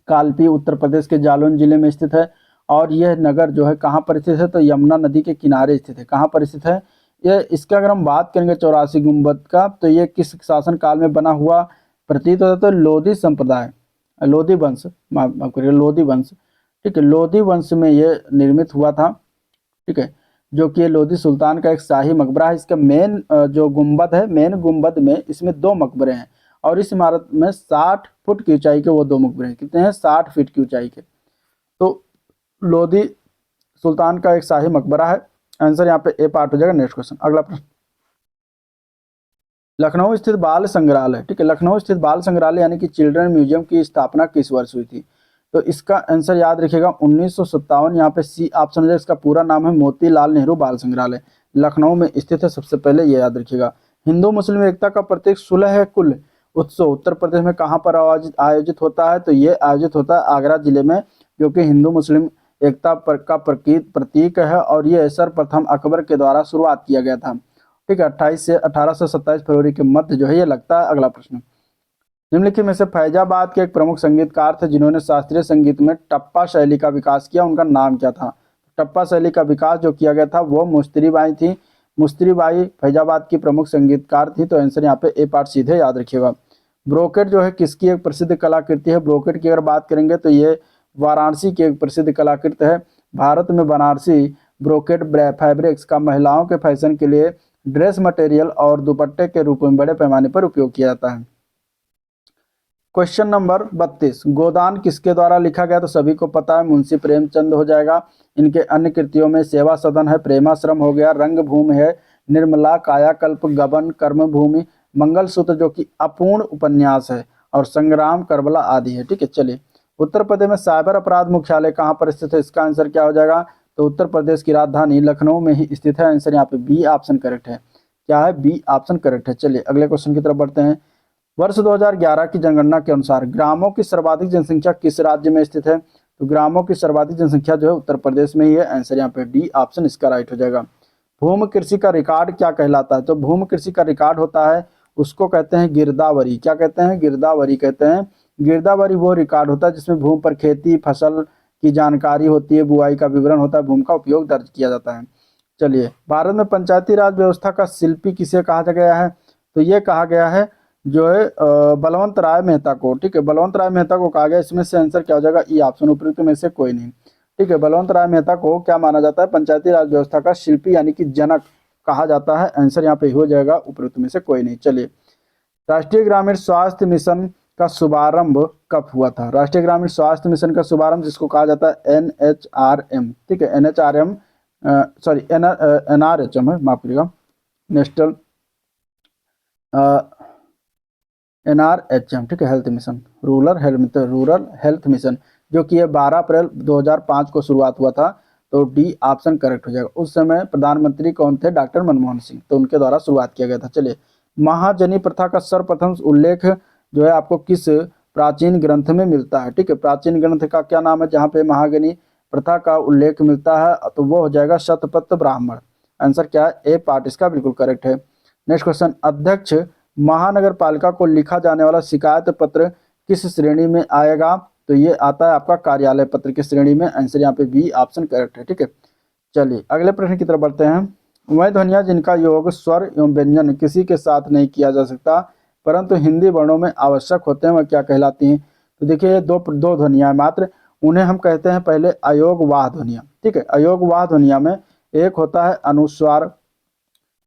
कालपी उत्तर प्रदेश के जालौन जिले में स्थित है, और यह नगर जो है कहाँ पर स्थित है, तो यमुना नदी के किनारे स्थित है। कहाँ पर स्थित है ये, इसका अगर हम बात करेंगे 84 गुंबद का, तो ये किस शासन काल में बना हुआ प्रतीत होता है, तो लोधी संप्रदाय, लोधी वंश, माफ करिए, लोधी वंश, ठीक है, लोधी वंश में ये निर्मित हुआ था, ठीक है। जो कि लोधी सुल्तान का एक शाही मकबरा है। इसका मेन जो गुंबद है, मेन गुंबद में इसमें 2 मकबरे हैं, और इस इमारत में 60 फुट की ऊंचाई के वो 2 मकबरे हैं। कितने हैं, 60 फीट की ऊंचाई के। तो लोधी सुल्तान का एक शाही मकबरा है। आंसर यहाँ पे ए पार्ट हो जाएगा। नेक्स्ट क्वेश्चन, अगला प्रश्न, लखनऊ स्थित बाल संग्रहालय, ठीक है, लखनऊ स्थित बाल संग्रहालय यानी कि चिल्ड्रन म्यूजियम की स्थापना किस वर्ष हुई थी, तो इसका आंसर याद रखिएगा 1957। यहाँ पे सी ऑप्शन हो जाएगा। इसका पूरा नाम है मोतीलाल नेहरू बाल संग्रहालय, लखनऊ में स्थित है, सबसे पहले ये याद रखिएगा। हिंदू मुस्लिम एकता का प्रतीक सुलह कुल उत्सव उत्तर प्रदेश में कहाँ पर आयोजित होता है, तो ये आयोजित होता है आगरा जिले में, जो कि हिंदू मुस्लिम एकता का प्रतीक है, और ये सर्वप्रथम अकबर के द्वारा शुरुआत किया गया था, ठीक है। 28 से 1827 फरवरी के मध्य जो है ये लगता है। अगला प्रश्न, निम्नलिखित में से फैजाबाद के एक प्रमुख संगीतकार थे जिन्होंने शास्त्रीय संगीत में टप्पा शैली का विकास किया, उनका नाम क्या था। टप्पा शैली का विकास जो किया गया था वो मुस्तिरी बाई थी। मुस्तिरी बाई फैजाबाद की प्रमुख संगीतकार थी। तो आंसर यहाँ पे ए पार्ट सीधे याद रखिएगा। ब्रोकेट जो है किसकी एक प्रसिद्ध कलाकृति है, ब्रोकेट की अगर बात करेंगे तो ये वाराणसी की एक प्रसिद्ध कलाकृति है। भारत में बनारसी ब्रोकेट फैब्रिक्स का महिलाओं के फैशन के लिए ड्रेस मटेरियल और दुपट्टे के रूप में बड़े पैमाने पर उपयोग किया जाता है। क्वेश्चन नंबर 32, गोदान किसके द्वारा लिखा गया, तो सभी को पता है मुंशी प्रेमचंद हो जाएगा। इनके अन्य कृतियों में सेवा सदन है, प्रेमाश्रम हो गया, रंग भूमि है, निर्मला, कायाकल्प, गबन, कर्म भूमि, मंगलसूत्र जो कि अपूर्ण उपन्यास है, और संग्राम, करबला आदि है, ठीक है। चलिए, उत्तर प्रदेश में साइबर अपराध मुख्यालय कहाँ पर स्थित है, इसका आंसर क्या हो जाएगा, तो उत्तर प्रदेश की राजधानी लखनऊ में ही स्थित है। आंसर यहाँ पे बी ऑप्शन करेक्ट है। क्या है, बी ऑप्शन करेक्ट है। चलिए अगले क्वेश्चन की तरफ बढ़ते हैं। वर्ष 2011 की जनगणना के अनुसार ग्रामों की सर्वाधिक जनसंख्या किस राज्य में स्थित है, तो ग्रामों की सर्वाधिक जनसंख्या जो है उत्तर प्रदेश में ही है। आंसर यहाँ पे डी ऑप्शन इसका राइट हो जाएगा। भूमि कृषि का रिकॉर्ड क्या कहलाता है, तो भूमि कृषि का रिकॉर्ड होता है उसको कहते हैं गिरदावरी। क्या कहते हैं, गिरदावरी कहते हैं। गिरदावरी वो रिकॉर्ड होता है जिसमें भूमि पर खेती फसल की जानकारी होती है, बुआई का विवरण होता है, भूमि का उपयोग दर्ज किया जाता है। चलिए, भारत में पंचायती राज व्यवस्था का शिल्पी किसे कहा गया है, तो ये कहा गया है जो है बलवंत राय मेहता को, ठीक है, बलवंत राय मेहता को कहा गया। इसमें से आंसर क्या हो जाएगा, ई ऑप्शन, उपयुक्त में से कोई नहीं, ठीक है। बलवंत राय मेहता को क्या माना जाता है, पंचायती राज व्यवस्था का शिल्पी यानी कि जनक कहा जाता है। आंसर यहाँ पे हो जाएगा, उपयुक्त में से कोई नहीं। चलिए, राष्ट्रीय ग्रामीण स्वास्थ्य मिशन का शुभारंभ कब हुआ था, राष्ट्रीय ग्रामीण स्वास्थ्य मिशन का शुभारंभ जिसको कहा जाता है NHRM, ठीक है, NHRM सॉरी NRHM है, माफ करिएगा, नेशनल NRHM, ठीक है, health mission, rural health mission, जो कि ये 12 अप्रैल 2005 को शुरुआत हुआ था। तो डी ऑप्शन करेक्ट हो जाएगा। उस समय प्रधानमंत्री कौन थे, डॉक्टर मनमोहन सिंह, तो उनके द्वारा शुरुआत किया गया था। चलिए, महाजनी प्रथा का सर्वप्रथम उल्लेख जो है आपको किस प्राचीन ग्रंथ में मिलता है, ठीक है, प्राचीन ग्रंथ का क्या नाम है जहाँ पे महाजनी प्रथा का उल्लेख मिलता है, तो वो हो जाएगा शतपथ ब्राह्मण। आंसर क्या है, ए पार्ट इसका बिल्कुल करेक्ट है। नेक्स्ट क्वेश्चन, अध्यक्ष महानगर पालिका को लिखा जाने वाला शिकायत पत्र किस श्रेणी में आएगा, तो ये आता है आपका कार्यालय पत्र की श्रेणी में। आंसर यहाँ पे बी ऑप्शन करेक्ट है, ठीक है। चलिए अगले प्रश्न की तरफ बढ़ते हैं। वह ध्वनियाँ जिनका योग स्वर एवं व्यंजन किसी के साथ नहीं किया जा सकता परंतु हिंदी वर्णों में आवश्यक होते हैं, वह क्या कहलाती हैं, तो देखिए दो ध्वनियाँ मात्र, उन्हें हम कहते हैं पहले अयोगवाह ध्वनियाँ, ठीक है। अयोगवाह ध्वनियाँ में एक होता है अनुस्वार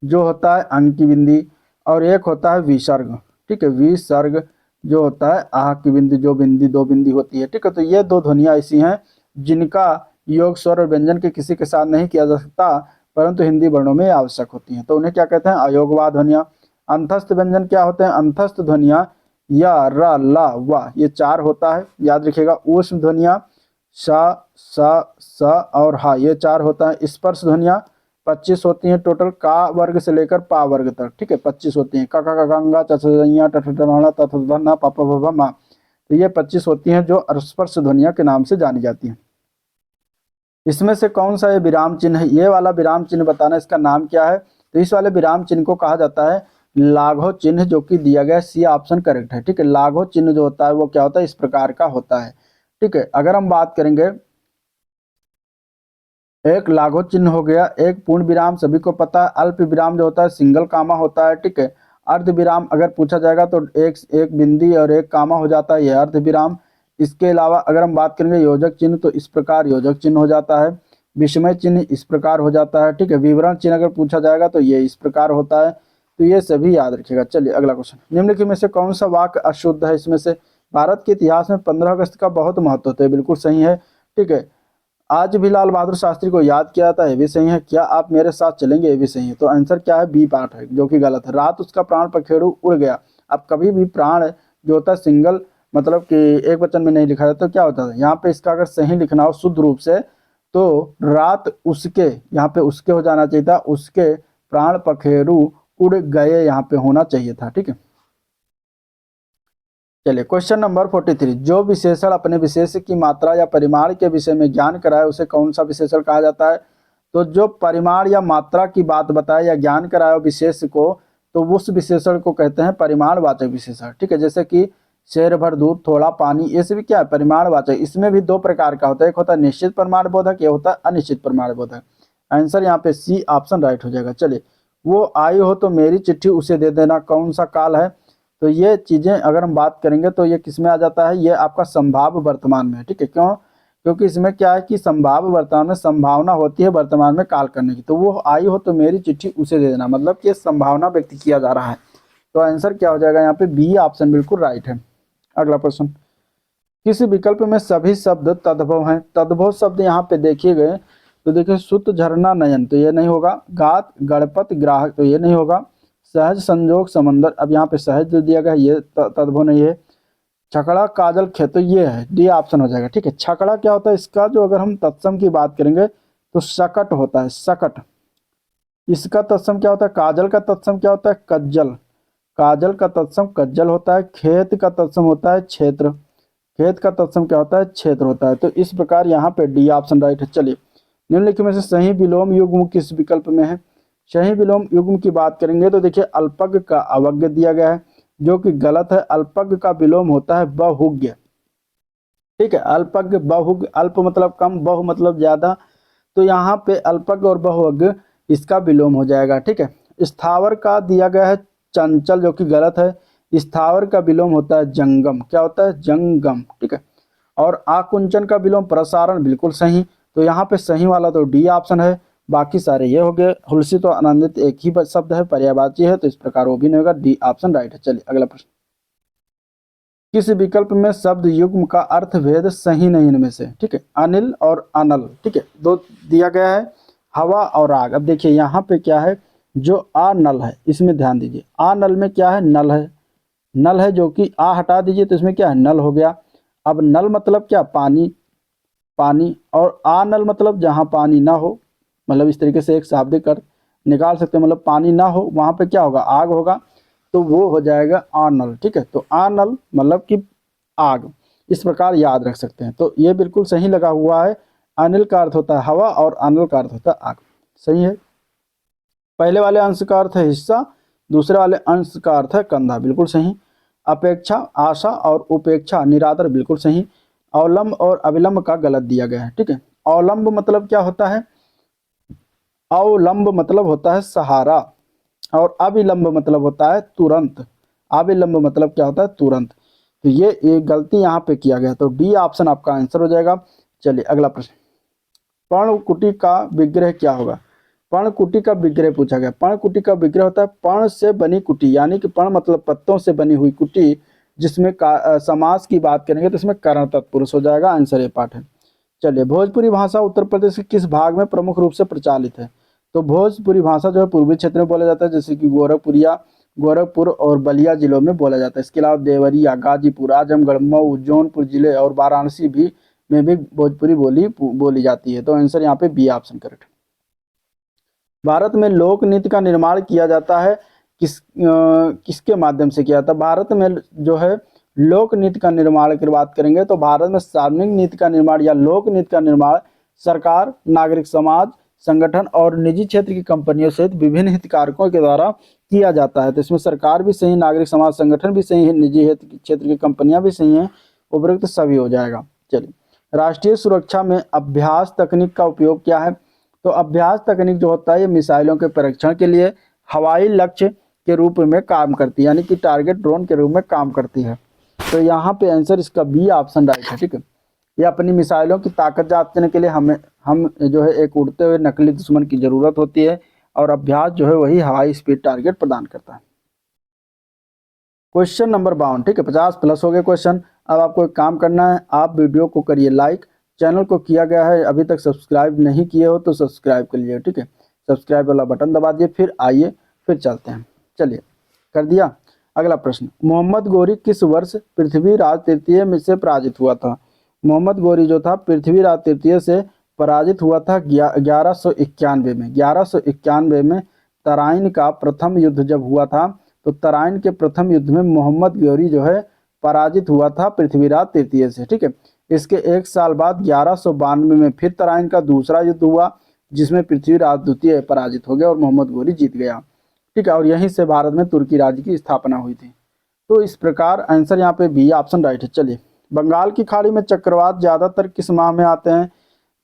जो होता है अंग की बिंदी, और एक होता है विसर्ग, ठीक है, विसर्ग जो होता है आह की बिंदी, जो बिंदी दो बिंदी होती है, ठीक है। तो ये दो ध्वनियाँ ऐसी हैं जिनका योग स्वर और व्यंजन के किसी के साथ नहीं किया जा सकता परंतु हिंदी वर्णों में आवश्यक होती हैं, तो उन्हें क्या कहते हैं, अयोगवाह ध्वनियाँ। अंतस्थ व्यंजन क्या होते हैं, अंतस्थ ध्वनियाँ या र ला वा ये 4 होता है, याद रखिएगा। ऊष्म ध्वनियाँ स और हा, ये 4 होता है। स्पर्श ध्वनियाँ 25 होती हैं टोटल, का वर्ग से लेकर पा वर्ग तक, ठीक है, 25 होती हैं। का गंगा चया टठना तथा पापा मा, तो ये 25 होती हैं जो स्पर्श ध्वनियाँ के नाम से जानी जाती हैं। इसमें से कौन सा ये विराम चिन्ह है? ये वाला विराम चिन्ह बताना, इसका नाम क्या है? तो इस वाले विराम चिन्ह को कहा जाता है लाघव चिन्ह, जो कि दिया गया सी ऑप्शन करेक्ट है, ठीक है। लाघव चिन्ह जो होता है वो क्या होता है? इस प्रकार का होता है, ठीक है। अगर हम बात करेंगे, एक लाघव चिन्ह हो गया, एक पूर्ण विराम सभी को पता है, अल्प विराम जो होता है सिंगल कामा होता है, ठीक है। अर्ध विराम अगर पूछा जाएगा तो एक बिंदी और एक कामा हो जाता है, यह अर्ध विराम। इसके अलावा अगर हम बात करेंगे योजक चिन्ह, तो इस प्रकार योजक चिन्ह हो जाता है। विस्मय चिन्ह इस प्रकार हो जाता है, ठीक है। विवरण चिन्ह अगर पूछा जाएगा तो ये इस प्रकार होता है। तो ये सभी याद रखिएगा। चलिए अगला क्वेश्चन, निम्नलिखित में से कौन सा वाक्य अशुद्ध है? इसमें से भारत के इतिहास में 15 अगस्त का बहुत महत्व होता है, बिल्कुल सही है, ठीक है। आज भी लाल बहादुर शास्त्री को याद किया जाता है, ये भी सही है। क्या आप मेरे साथ चलेंगे? ये भी सही है। तो आंसर क्या है? बी पार्ट है, जो कि गलत है। रात उसका प्राण पखेरु उड़ गया। अब कभी भी प्राण जो होता है सिंगल, मतलब कि एक वचन में नहीं लिखा जाता, तो क्या होता है यहाँ पे? इसका अगर सही लिखना हो शुद्ध रूप से, तो रात उसके, यहाँ पे उसके हो जाना चाहिए था, उसके प्राण पखेरु उड़ गए यहाँ पे होना चाहिए था, ठीक है। चलिए क्वेश्चन नंबर 43, जो विशेषण अपने विशेष की मात्रा या परिमाण के विषय में ज्ञान कराए उसे कौन सा विशेषण कहा जाता है? तो जो परिमाण या मात्रा की बात बताए या ज्ञान कराए विशेष को, तो उस विशेषण को कहते हैं परिमाणवाचक विशेषण, ठीक है। जैसे कि शेर भर दूध, थोड़ा पानी, ये सभी क्या है? परिमाणवाचक। इसमें भी दो प्रकार का होता है, एक होता है निश्चित परिमाण बोधक, एक होता है अनिश्चित परिमाण बोधक। आंसर यहाँ पे सी ऑप्शन राइट हो जाएगा। चलिए, वो आई हो तो मेरी चिट्ठी उसे दे देना, कौन सा काल है? तो ये चीजें अगर हम बात करेंगे तो ये किसमें आ जाता है? ये आपका संभाव्य वर्तमान में, ठीक है। क्यों? क्योंकि इसमें क्या है कि संभाव्य वर्तमान में संभावना होती है वर्तमान में काल करने की। तो वो आई हो तो मेरी चिट्ठी उसे दे देना, मतलब कि संभावना व्यक्त किया जा रहा है। तो आंसर क्या हो जाएगा यहाँ पे? बी ऑप्शन बिल्कुल राइट है। अगला प्रश्न, किसी विकल्प में सभी शब्द तद्भव हैं? तद्भव शब्द यहाँ पे देखे गए तो देखिए, सुत, झरना, नयन, तो ये नहीं होगा। गात, गणपत, ग्राहक, तो ये नहीं होगा। सहज, संजोग, समंदर, अब यहाँ पे सहज जो दिया गया ये तद्भव नहीं है। छकड़ा, काजल, खेत, तो ये है, डी ऑप्शन हो जाएगा, ठीक है। छकड़ा क्या होता है? इसका जो अगर हम तत्सम की बात करेंगे तो सकट होता है, सकट। इसका तत्सम क्या होता है? काजल का तत्सम क्या होता है? कज्जल। काजल का तत्सम कज्जल होता है। खेत का तत्सम होता है क्षेत्र। खेत का तत्सम क्या होता है? क्षेत्र होता है। तो इस प्रकार यहाँ पे डी ऑप्शन राइट है। चलिए, निम्नलिखित में से सही विलोम युग्म किस विकल्प में है? सही विलोम युग्म की बात करेंगे तो देखिए, अल्पज्ञ का अवज्ञ दिया गया है, जो कि गलत है। अल्पज्ञ का विलोम होता है बहुज्ञ, ठीक है। अल्पज्ञ, बहुज्ञ, अल्प मतलब कम, बहु मतलब ज्यादा, तो यहाँ पे अल्पज्ञ और बहुज्ञ इसका विलोम हो जाएगा, ठीक है। स्थावर का दिया गया है चंचल, जो कि गलत है। स्थावर का विलोम होता है जंगम, क्या होता है? जंगम, ठीक है। और आकुंचन का विलोम प्रसारण, बिल्कुल सही। तो यहाँ पे सही वाला तो डी ऑप्शन है, बाकी सारे ये हो गए। हुलसित और आनंदित एक ही शब्द है, पर्यायवाची है, तो इस प्रकार वो भी नहीं होगा, डी ऑप्शन राइट है। चलिए अगला प्रश्न, किस विकल्प में शब्द युग्म का अर्थ भेद सही नहीं इनमें से? ठीक है, अनिल और अनल, ठीक है, दो दिया गया है। हवा और आग, अब देखिए यहाँ पे क्या है, जो अनल है इसमें ध्यान दीजिए, अनल में क्या है? नल है, नल है, जो कि आ हटा दीजिए तो इसमें क्या है? नल हो गया। अब नल मतलब क्या? पानी, पानी, और अनल मतलब जहाँ पानी ना हो, मतलब इस तरीके से एक शाब्दिक अर्थ निकाल सकते हैं, मतलब पानी ना हो वहाँ पे क्या होगा? आग होगा, तो वो हो जाएगा आनल, ठीक है। तो आनल मतलब कि आग, इस प्रकार याद रख सकते हैं। तो ये बिल्कुल सही लगा हुआ है। अनिल का अर्थ होता है हवा और अनल का अर्थ होता है आग, सही है। पहले वाले अंश का अर्थ है हिस्सा, दूसरे वाले अंश का अर्थ है कंधा, बिल्कुल सही। अपेक्षा, आशा और उपेक्षा, निरादर, बिल्कुल सही। अवलंब और अविलंब का गलत दिया गया है, ठीक है। अवलंब मतलब क्या होता है? अवलंब मतलब होता है सहारा, और अविलंब मतलब होता है तुरंत। अविलंब मतलब क्या होता है? तुरंत। तो ये गलती यहाँ पे किया गया, तो डी ऑप्शन आपका आंसर हो जाएगा। चलिए अगला प्रश्न, पर्णकुटी का विग्रह क्या होगा? पर्णकुटी का विग्रह पूछा गया। पर्णकुटी का विग्रह होता है पर्ण से बनी कुटी, यानी कि पर्ण मतलब पत्तों से बनी हुई कुटी, जिसमें समास की बात करेंगे तो इसमें कर्ण तत्पुरुष हो जाएगा, आंसर ए पार्ट है। चलिए, भोजपुरी भाषा उत्तर प्रदेश के किस भाग में प्रमुख रूप से प्रचलित है? तो भोजपुरी भाषा जो है पूर्वी क्षेत्र में बोला जाता है, जैसे कि गोरखपुरिया, गोरखपुर और बलिया जिलों में बोला जाता है। इसके अलावा देवरिया, गाजीपुर, आजमगढ़, मऊ, जौनपुर जिले और वाराणसी भी में भी भोजपुरी बोली बोली जाती है। तो आंसर यहाँ पे बी ऑप्शन करेक्ट। भारत में लोक नृत्य का निर्माण किया जाता है किसके माध्यम से किया जाता है? भारत में जो है लोक नृत्य का निर्माण की बात करेंगे तो भारत में सार्वजनिक नृत्य का निर्माण या लोक नृत्य का निर्माण सरकार, नागरिक समाज, संगठन और निजी क्षेत्र की कंपनियों सहित विभिन्न हितधारकों के द्वारा किया जाता है। तो इसमें सरकार भी सही, नागरिक समाज संगठन भी सही है, निजी क्षेत्र की कंपनियां भी सही हैं, उपरोक्त सभी हो जाएगा। चलिए, राष्ट्रीय सुरक्षा में अभ्यास तकनीक का उपयोग क्या है? तो अभ्यास तकनीक जो होता है ये मिसाइलों के परीक्षण के लिए हवाई लक्ष्य के रूप में काम करती है, यानी कि टारगेट ड्रोन के रूप में काम करती है। तो यहाँ पे आंसर इसका बी ऑप्शन राइट है। ठीक है, ये अपनी मिसाइलों की ताकत जांचने के लिए हम जो है एक उड़ते हुए नकली दुश्मन की जरूरत होती है, और अभ्यास जो है वही हाई स्पीड टारगेट प्रदान करता है। Question number 52। ठीक है, 50 प्लस हो गए क्वेश्चन। अब आपको एक काम करना है, आप वीडियो को करिए लाइक, चैनल को किया गया है अभी तक सब्सक्राइब नहीं किए हो तो सब्सक्राइब कर लीजिए। ठीक है, सब्सक्राइब वाला बटन दबा दिए, फिर आइए फिर चलते हैं। चलिए, कर दिया। अगला प्रश्न, मोहम्मद गोरी किस वर्ष पृथ्वीराज तृतीय में से पराजित हुआ था? मोहम्मद गोरी जो था पृथ्वीराज तृतीय से पराजित हुआ था 1191 में। 1191 में तराइन का प्रथम युद्ध जब हुआ था, तो तराइन के प्रथम युद्ध में मोहम्मद गोरी जो है पराजित हुआ था पृथ्वीराज तृतीय से। ठीक है, इसके एक साल बाद 1192 में फिर तराइन का दूसरा युद्ध हुआ, जिसमें पृथ्वीराज द्वितीय पराजित हो गया और मोहम्मद गोरी जीत गया। ठीक है, और यहीं से भारत में तुर्की राज्य की स्थापना हुई थी। तो इस प्रकार आंसर यहाँ पे बी ऑप्शन राइट है। चलिए, बंगाल की खाड़ी में चक्रवात ज्यादातर किस माह में आते हैं?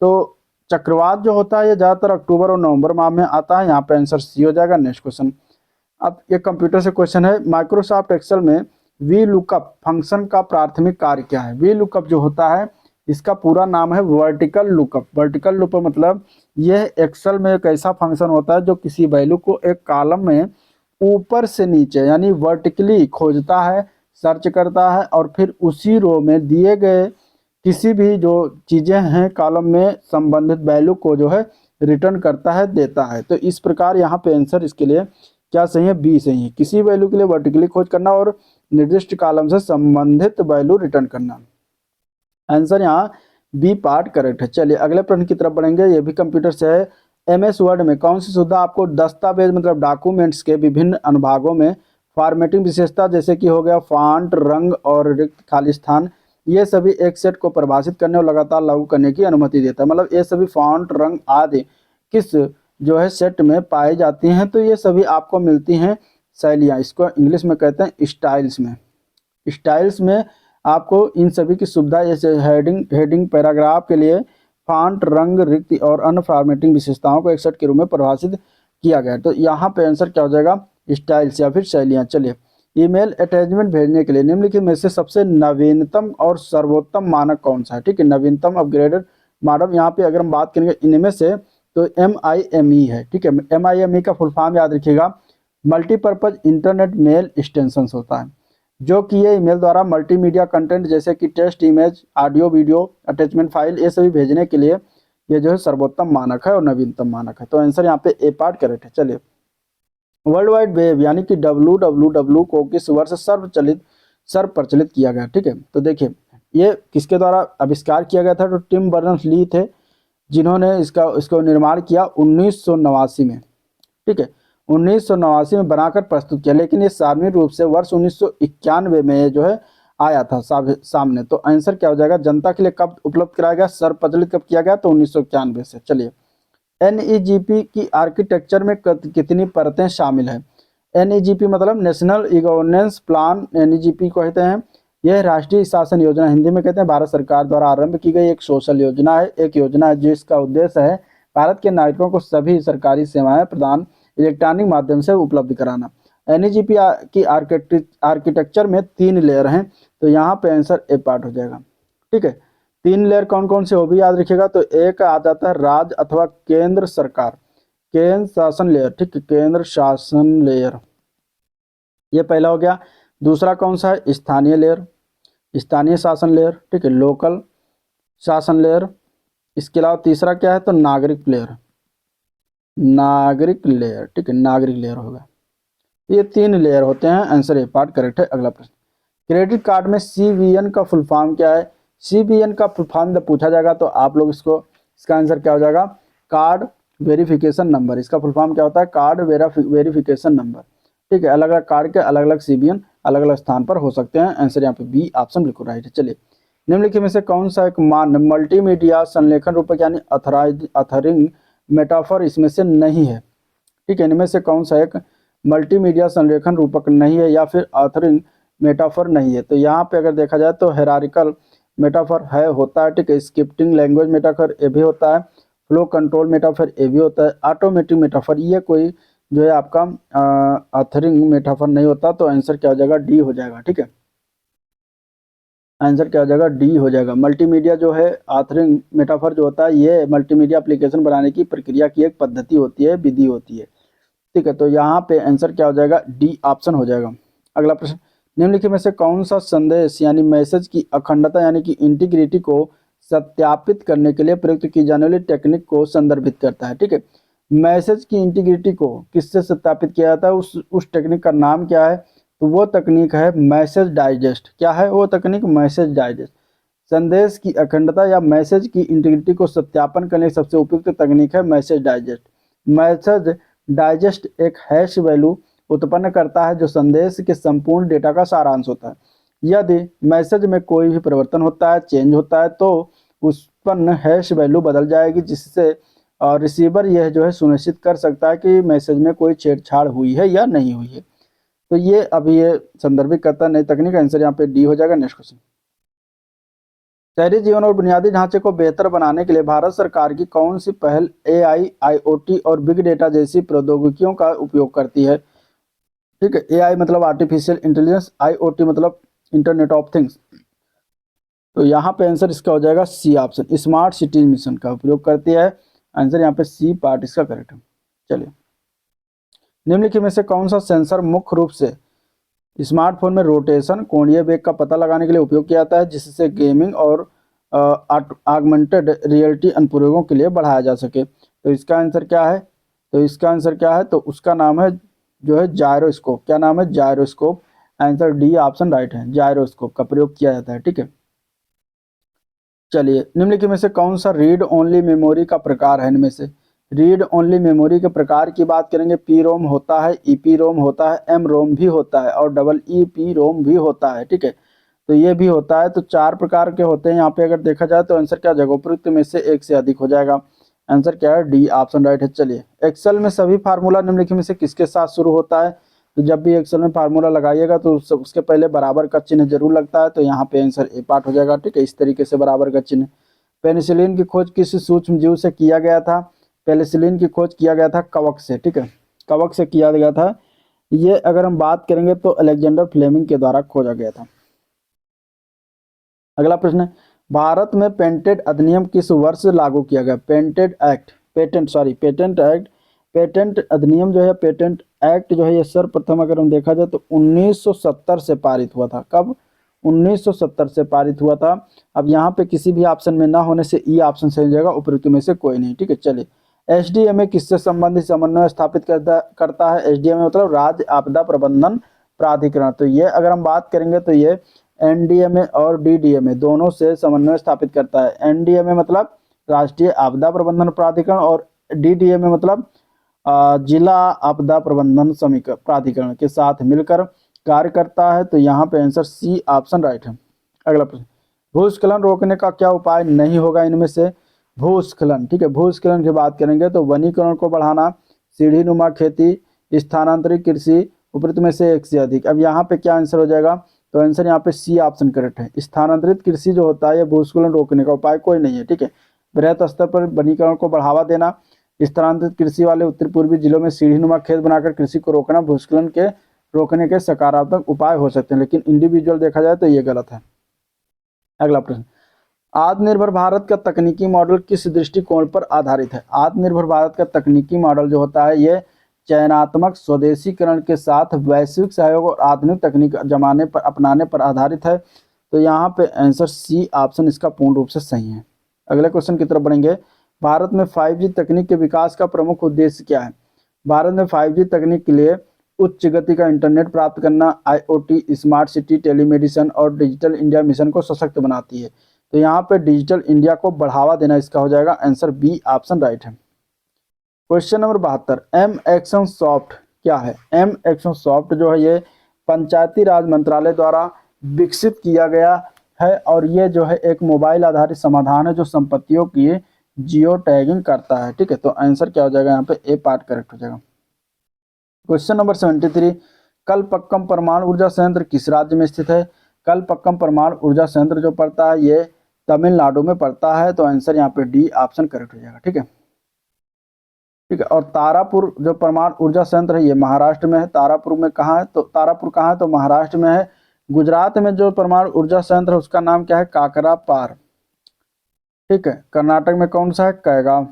तो चक्रवात जो होता है ये ज्यादातर अक्टूबर और नवंबर माह में आता है। यहाँ पे आंसर सी हो जाएगा। नेक्स्ट क्वेश्चन, अब ये कंप्यूटर से क्वेश्चन है, माइक्रोसॉफ्ट एक्सेल में वी लुकअप फंक्शन का प्राथमिक कार्य क्या है? वी लुकअप जो होता है इसका पूरा नाम है वर्टिकल लुकअप। वर्टिकल लुकअप मतलब यह एक्सेल में एक ऐसा फंक्शन होता है जो किसी वैल्यू को एक कॉलम में ऊपर से नीचे यानी वर्टिकली खोजता है, सर्च करता है, और फिर उसी रो में दिए गए किसी भी जो चीजें हैं कॉलम में संबंधित वैल्यू को जो है रिटर्न करता है, देता है। तो इस प्रकार यहाँ पे आंसर इसके लिए क्या सही है? बी सही है। किसी वैल्यू के लिए वर्टिकली खोज करना और निर्दिष्ट कॉलम से संबंधित वैल्यू रिटर्न करना। आंसर यहाँ बी पार्ट करेक्ट है। चलिए अगले प्रश्न की तरफ बढ़ेंगे, ये भी कंप्यूटर से है। एमएस वर्ड में कौन सी सुविधा आपको दस्तावेज मतलब डॉक्यूमेंट्स के विभिन्न अनुभागों में फॉर्मेटिंग विशेषता जैसे कि हो गया फॉन्ट, रंग और रिक्त खाली स्थान, ये सभी एक सेट को परिभाषित करने और लगातार लागू करने की अनुमति देता है। मतलब ये सभी फॉन्ट, रंग आदि किस जो है सेट में पाई जाती हैं? तो ये सभी आपको मिलती हैं शैलियाँ, इसको इंग्लिश में कहते हैं स्टाइल्स में। स्टाइल्स में आपको इन सभी की सुविधा जैसे हेडिंग पैराग्राफ के लिए फॉन्ट, रंग, रिक्त और अन्य फॉर्मेटिंग विशेषताओं को एक सेट के रूप में परिभाषित किया गया है। तो यहाँ पे आंसर क्या हो जाएगा? स्टाइल्स या फिर शैलियाँ। चलिए, ईमेल अटैचमेंट भेजने के लिए निम्नलिखित में से सबसे नवीनतम और सर्वोत्तम मानक कौन सा है? ठीक है, नवीनतम अपग्रेडेड मानक। यहाँ पे अगर हम बात करेंगे इनमें से तो MIME है। ठीक है, MIME का फुल फॉर्म याद रखिएगा, मल्टीपर्पज इंटरनेट मेल एक्सटेंशन होता है, जो कि ये ईमेल द्वारा मल्टीमीडिया कंटेंट जैसे कि text, image, audio, video, attachment file ये सभी भेजने के लिए ये जो है सर्वोत्तम मानक है और नवीनतम मानक है। तो आंसर यहाँ पे ए पार्ट करेक्ट है। चलिए, वर्ल्ड वाइड वेब यानी कि WWW को किस वर्ष सर्व प्रचलित किया गया? ठीक है, तो देखिए ये किसके द्वारा आविष्कार किया गया था? तो टिम बर्नर्स-ली थे जिन्होंने इसको निर्माण किया 1989 में। ठीक है, 1989 में बनाकर प्रस्तुत किया, लेकिन ये सार्वजनिक रूप से वर्ष 1991 में जो है आया था सामने। तो आंसर क्या हो जाएगा? जनता के लिए कब उपलब्ध कराया गया, सर्वप्रचलित कब किया गया? तो 1991 से। चलिए, NEGP की आर्किटेक्चर में कितनी परतें शामिल है? NEGP मतलब national e governance plan, NEGP को कहते हैं। यह राष्ट्रीय शासन योजना हिंदी में कहते हैं, भारत सरकार द्वारा आरंभ की गई एक सोशल योजना है। एक योजना है जिसका उद्देश्य है भारत के नागरिकों को सभी सरकारी सेवाएं प्रदान इलेक्ट्रॉनिक माध्यम से उपलब्ध कराना। NEGP की आर्किटेक्चर में 3 लेयर हैं, तो यहाँ पे आंसर ए पार्ट हो जाएगा। ठीक है, 3 लेयर कौन कौन से वो भी याद रखिएगा। तो एक आ जाता है राज्य अथवा केंद्र सरकार, केंद्र शासन लेयर। ठीक है, केंद्र शासन लेयर ये पहला हो गया। दूसरा कौन सा है? स्थानीय लेयर, स्थानीय शासन लेयर। ठीक है, लोकल शासन लेयर। इसके अलावा तीसरा क्या है? तो नागरिक लेयर, नागरिक लेयर। ठीक है, नागरिक लेयर होगा। ये 3 लेयर होते हैं। आंसर ए पार्ट करेक्ट है। अगला प्रश्न, क्रेडिट कार्ड में CVN का फुल फॉर्म क्या है? CBN का फुल फॉर्म जब पूछा जाएगा तो आप लोग इसका आंसर क्या हो जाएगा, कार्ड वेरिफिकेशन नंबर। इसका फुल फॉर्म क्या होता है, कार्ड वेरिफिकेशन नंबर। ठीक है, अलग अलग कार्ड के अलग अलग CBN अलग अलग स्थान पर हो सकते हैं। आंसर यहाँ पे बी ऑप्शन बिल्कुल राइट है। चलिए, निम्नलिखित में से कौन सा एक मान मल्टीमीडिया संलेखन रूपक यानी अथरिंग मेटाफर इसमें से नहीं है। ठीक है, इनमें से कौन सा एक मल्टीमीडिया संरेखन रूपक नहीं है या फिर ऑथरिंग मेटाफर नहीं है। तो यहाँ पे अगर देखा जाए तो हेरारिकल मेटाफर है, होता है। ठीक है, स्क्रिप्टिंग लैंग्वेज मेटाफर ये भी होता है, फ्लो कंट्रोल मेटाफर ये भी होता है, ऑटोमेटिक मेटाफर ये कोई जो है आपका ऑथरिंग मेटाफर नहीं होता। तो आंसर क्या हो जाएगा, डी हो जाएगा। ठीक है, आंसर क्या हो जाएगा, डी हो जाएगा। मल्टीमीडिया जो है ऑथरिंग मेटाफर जो होता है ये मल्टीमीडिया एप्लीकेशन बनाने की प्रक्रिया की एक पद्धति होती है, विधि होती है। ठीक है, तो यहाँ पे आंसर क्या हो जाएगा, डी ऑप्शन हो जाएगा। अगला प्रश्न, निम्नलिखित में से कौन सा संदेश यानी मैसेज की अखंडता यानी कि इंटीग्रिटी को सत्यापित करने के लिए प्रयुक्त की जाने वाली टेक्निक को संदर्भित करता है। ठीक है, मैसेज की इंटीग्रिटी को किससे सत्यापित किया जाता है, उस टेक्निक का नाम क्या है, तो वो तकनीक है मैसेज डाइजेस्ट। क्या है वो तकनीक, मैसेज डाइजेस्ट। संदेश की अखंडता या मैसेज की इंटीग्रिटी को सत्यापन करने की सबसे उपयुक्त तकनीक है मैसेज डाइजेस्ट। मैसेज डाइजेस्ट एक हैश वैल्यू उत्पन्न करता है जो संदेश के संपूर्ण डेटा का सारांश होता है। यदि मैसेज में कोई भी परिवर्तन होता है, चेंज होता है, तो उत्पन्न हैश वैल्यू बदल जाएगी, जिससे रिसीवर यह जो है सुनिश्चित कर सकता है कि मैसेज में कोई छेड़छाड़ हुई है या नहीं हुई है। तो ये अभी ये संदर्भित करता है नई तकनीक। आंसर यहाँ पे डी हो जाएगा। नेक्स्ट क्वेश्चन, शहरी जीवन और बुनियादी ढांचे को बेहतर बनाने के लिए भारत सरकार की कौन सी पहल AI, IoT और बिग डेटा जैसी प्रौद्योगिकियों का उपयोग करती है। ठीक है, AI मतलब आर्टिफिशियल इंटेलिजेंस, IoT मतलब इंटरनेट ऑफ थिंग्स। तो यहाँ पे आंसर इसका हो जाएगा C option, smart city mission का उपयोग करती है। आंसर यहाँ पे सी पार्ट इसका करेक्ट है। चलिए, निम्नलिखित में से कौन सा सेंसर मुख्य रूप से स्मार्टफोन में रोटेशन कोणीय वेग का पता लगाने के लिए उपयोग किया जाता है, जिससे गेमिंग और ऑगमेंटेड रियलिटी अनुप्रयोगों के लिए बढ़ाया जा सके। तो इसका आंसर क्या है, तो इसका आंसर क्या है, तो उसका नाम है जो है जायरोस्कोप। क्या नाम है, gyroscope. Answer D option right है, जायरोस्कोप का प्रयोग किया जाता है। ठीक है, चलिए, निम्नलिखित में से कौन सा रीड ओनली मेमोरी का प्रकार है। इनमें से रीड ओनली मेमोरी के प्रकार की बात करेंगे, पी रोम होता है, ईपी रोम होता है, एम रोम भी होता है और डबल ईपी रोम भी होता है। ठीक है, तो ये भी होता है। तो 4 प्रकार के होते हैं यहाँ पे अगर देखा जाए तो आंसर क्या हो जाएगा, उपयुक्त में से एक से अधिक हो जाएगा। आंसर क्या है, डी ऑप्शन राइट है। चलिए, एक्सेल में सभी फार्मूला निम्नलिखित में से किसके साथ शुरू होता है। तो जब भी एक्सेल में फार्मूला लगाइएगा तो उसके पहले बराबर का चिन्ह जरूर लगता है। तो यहाँ पे आंसर ए पार्ट हो जाएगा। ठीक है, इस तरीके से बराबर का चिन्ह। पेनिसिलिन की खोज किस सूक्ष्म जीव से किया गया था। पेनिसिलिन की खोज किया गया था कवक से। ठीक है, कवक से किया गया था। ये अगर हम बात करेंगे तो अलेक्जेंडर फ्लेमिंग के द्वारा खोजा गया था। अगला प्रश्न है, भारत में पेटेंट अधिनियम किस वर्ष लागू किया गया। पेटेंट अधिनियम जो है, पेटेंट एक्ट जो है, ये सर्वप्रथम अगर हम देखा जाए तो 1970 से पारित हुआ था। कब, 1970 से पारित हुआ था। अब यहाँ पे किसी भी ऑप्शन में ना होने से ई ऑप्शन सही जाएगा, उपयुक्त में से कोई नहीं। ठीक है, चलिए, SDMA किससे संबंधित समन्वय स्थापित करता है। SDMA मतलब राज्य आपदा प्रबंधन प्राधिकरण। तो ये अगर हम बात करेंगे तो ये NDMA और DDMA दोनों से समन्वय स्थापित करता है। NDMA मतलब राष्ट्रीय आपदा प्रबंधन प्राधिकरण और DDMA मतलब जिला आपदा प्रबंधन प्राधिकरण के साथ मिलकर कार्य करता है। तो यहाँ पे आंसर सी ऑप्शन राइट है। अगला प्रश्न, भूस्खलन रोकने का क्या उपाय नहीं होगा इनमें से। भूस्खलन, ठीक है, भूस्खलन की बात करेंगे तो वनीकरण को बढ़ाना, सीढ़ी नुमा खेती, स्थानांतरित कृषि, उपरोक्त में से एक से अधिक। अब यहाँ पे क्या आंसर हो जाएगा, तो आंसर यहाँ पे सी ऑप्शन करेक्ट है। स्थानांतरित कृषि जो होता है ये भूस्खलन रोकने का उपाय कोई नहीं है। ठीक है, बृहत स्तर पर वनीकरण को बढ़ावा देना, स्थानांतरित कृषि वाले उत्तर पूर्वी जिलों में सीढ़ी नुमा खेत बनाकर कृषि को रोकना भूस्खलन के रोकने के सकारात्मक उपाय हो सकते हैं, लेकिन इंडिविजुअल देखा जाए तो ये गलत है। अगला प्रश्न, आत्मनिर्भर भारत का तकनीकी मॉडल किस दृष्टिकोण पर आधारित है। आत्मनिर्भर भारत का तकनीकी मॉडल जो होता है ये चयनात्मक स्वदेशीकरण के साथ वैश्विक सहयोग और आधुनिक तकनीक अपनाने पर आधारित है। तो यहाँ पे आंसर सी ऑप्शन इसका पूर्ण रूप से सही है। अगले क्वेश्चन की तरफ बढ़ेंगे, भारत में 5G तकनीक के विकास का प्रमुख उद्देश्य क्या है। भारत में 5G तकनीक के लिए उच्च गति का इंटरनेट प्राप्त करना, IoT, स्मार्ट सिटी, टेलीमेडिसिन और डिजिटल इंडिया मिशन को सशक्त बनाती है। तो यहाँ पे डिजिटल इंडिया को बढ़ावा देना इसका हो जाएगा आंसर बी ऑप्शन राइट है। Question number 72, M action soft क्या है? एम एक्शन सॉफ्ट जो है ये पंचायती राज मंत्रालय द्वारा विकसित किया गया है और ये जो है एक मोबाइल आधारित समाधान है जो संपत्तियों की जियो टैगिंग करता है। ठीक है, तो आंसर क्या हो जाएगा यहाँ पे ए पार्ट करेक्ट हो जाएगा। क्वेश्चन नंबर 73, कलपक्कम परमाणु ऊर्जा संयंत्र किस राज्य में स्थित है? कलपक्कम परमाणु ऊर्जा संयंत्र जो पड़ता है ये तमिलनाडु में पड़ता है, तो आंसर यहाँ पे डी ऑप्शन करेक्ट हो जाएगा। ठीक है, ठीक है। और तारापुर जो परमाणु ऊर्जा संयंत्र है ये महाराष्ट्र में है। तारापुर में कहाँ है? तो तारापुर कहाँ है? तो महाराष्ट्र में है। गुजरात में जो परमाणु ऊर्जा संयंत्र है उसका नाम क्या है? काकरापार। ठीक है, कर्नाटक में कौन सा है? कैगांव।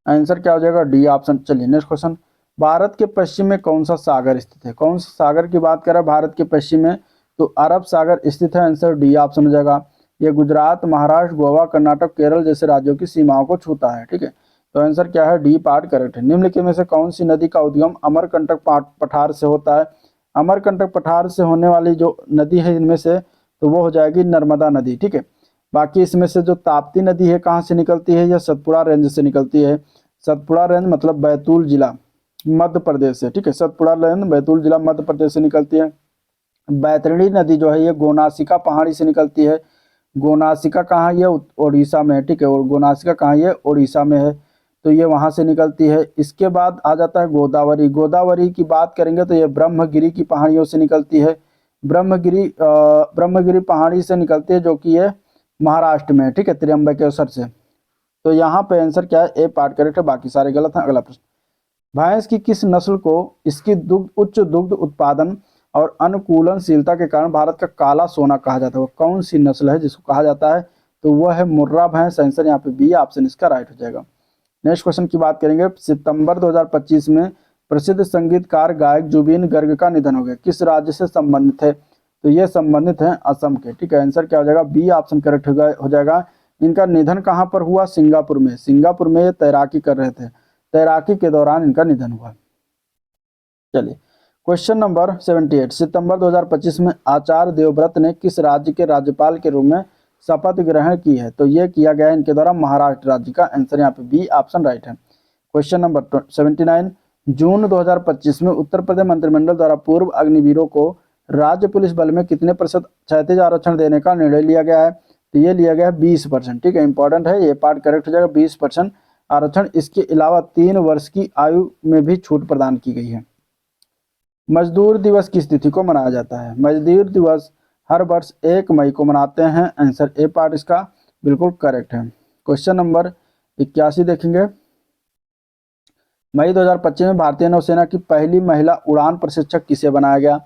आंसर क्या हो जाएगा? D option. चलिए नेक्स्ट क्वेश्चन, भारत के पश्चिम में कौन सा सागर स्थित है? कौन सा सागर की बात करें भारत के पश्चिम में? तो अरब सागर स्थित है। आंसर डी ऑप्शन हो जाएगा। ये गुजरात, महाराष्ट्र, गोवा, कर्नाटक, केरल जैसे राज्यों की सीमाओं को छूता है। ठीक है, तो आंसर क्या है? डी पार्ट करेक्ट है। निम्नलिखित में से कौन सी नदी का उद्गम अमरकंटक पठार से होता है? अमरकंटक पठार से होने वाली जो नदी है इनमें से तो वो हो जाएगी नर्मदा नदी। ठीक है, बाकी इसमें से जो ताप्ती नदी है कहाँ से निकलती है? यह सतपुड़ा रेंज से निकलती है। सतपुड़ा रेंज मतलब बैतूल जिला मध्य प्रदेश से। ठीक है, सतपुड़ा रेंज बैतूल जिला मध्य प्रदेश से निकलती है। बैतरणी नदी जो है ये गोनासिका पहाड़ी से निकलती है। गोनासिका कहाँ? ये उड़ीसा में है। ठीक है, और गोनासिका कहाँ? ये उड़ीसा में है, तो ये वहां से निकलती है। इसके बाद आ जाता है गोदावरी। गोदावरी की बात करेंगे तो ये ब्रह्मगिरी की पहाड़ियों से निकलती है। ब्रह्मगिरी पहाड़ी से निकलती है जो कि ये महाराष्ट्र में है। ठीक है, त्र्यंबकेश्वर से। तो यहाँ पे आंसर क्या है? ए पार्ट करेक्ट है, बाकी सारे गलत हैं। अगला प्रश्न, भैंस की किस नस्ल को इसकी उच्च दुग्ध उत्पादन और अनुकूलनशीलता के कारण भारत का काला सोना कहा जाता है? वो कौन सी नस्ल है जिसको कहा जाता है? तो वह है मुर्रा भैंस। आंसर यहाँ पे बी ऑप्शन इसका राइट हो जाएगा। नेक्स्ट क्वेश्चन की बात करेंगे, सितंबर 2025 में प्रसिद्ध संगीतकार गायक जुबिन गर्ग का निधन हो गया, किस राज्य से संबंधित है? तो ये संबंधित है असम के। ठीक है, आंसर क्या हो जाएगा? बी ऑप्शन करेक्ट हो जाएगा। इनका निधन कहाँ पर हुआ? सिंगापुर में। सिंगापुर में ये तैराकी कर रहे थे, तैराकी के दौरान इनका निधन हुआ। चलिए क्वेश्चन नंबर 78, सितंबर 2025 में आचार्य देवव्रत ने किस राज्य के राज्यपाल के रूप में शपथ ग्रहण की है? तो ये किया गया इनके द्वारा महाराष्ट्र राज्य का। आंसर यहाँ पे बी ऑप्शन राइट है। क्वेश्चन नंबर 79, जून 2025 में उत्तर प्रदेश मंत्रिमंडल द्वारा पूर्व अग्निवीरों को राज्य पुलिस बल में कितने प्रतिशत क्षैतिज आरक्षण देने का निर्णय लिया गया है? तो ये लिया गया है 20%। ठीक है, इंपॉर्टेंट है, ये पार्ट करेक्ट हो जाएगा। 20% आरक्षण। इसके अलावा 3 वर्ष की आयु में भी छूट प्रदान की गई है। मजदूर दिवस किस तिथि को मनाया जाता है? मजदूर दिवस हर वर्ष 1 मई को मनाते हैं। आंसर ए पार्ट इसका बिल्कुल करेक्ट है। क्वेश्चन नंबर 81 देखेंगे, मई 2025 में भारतीय नौसेना की पहली महिला उड़ान प्रशिक्षक किसे बनाया गया?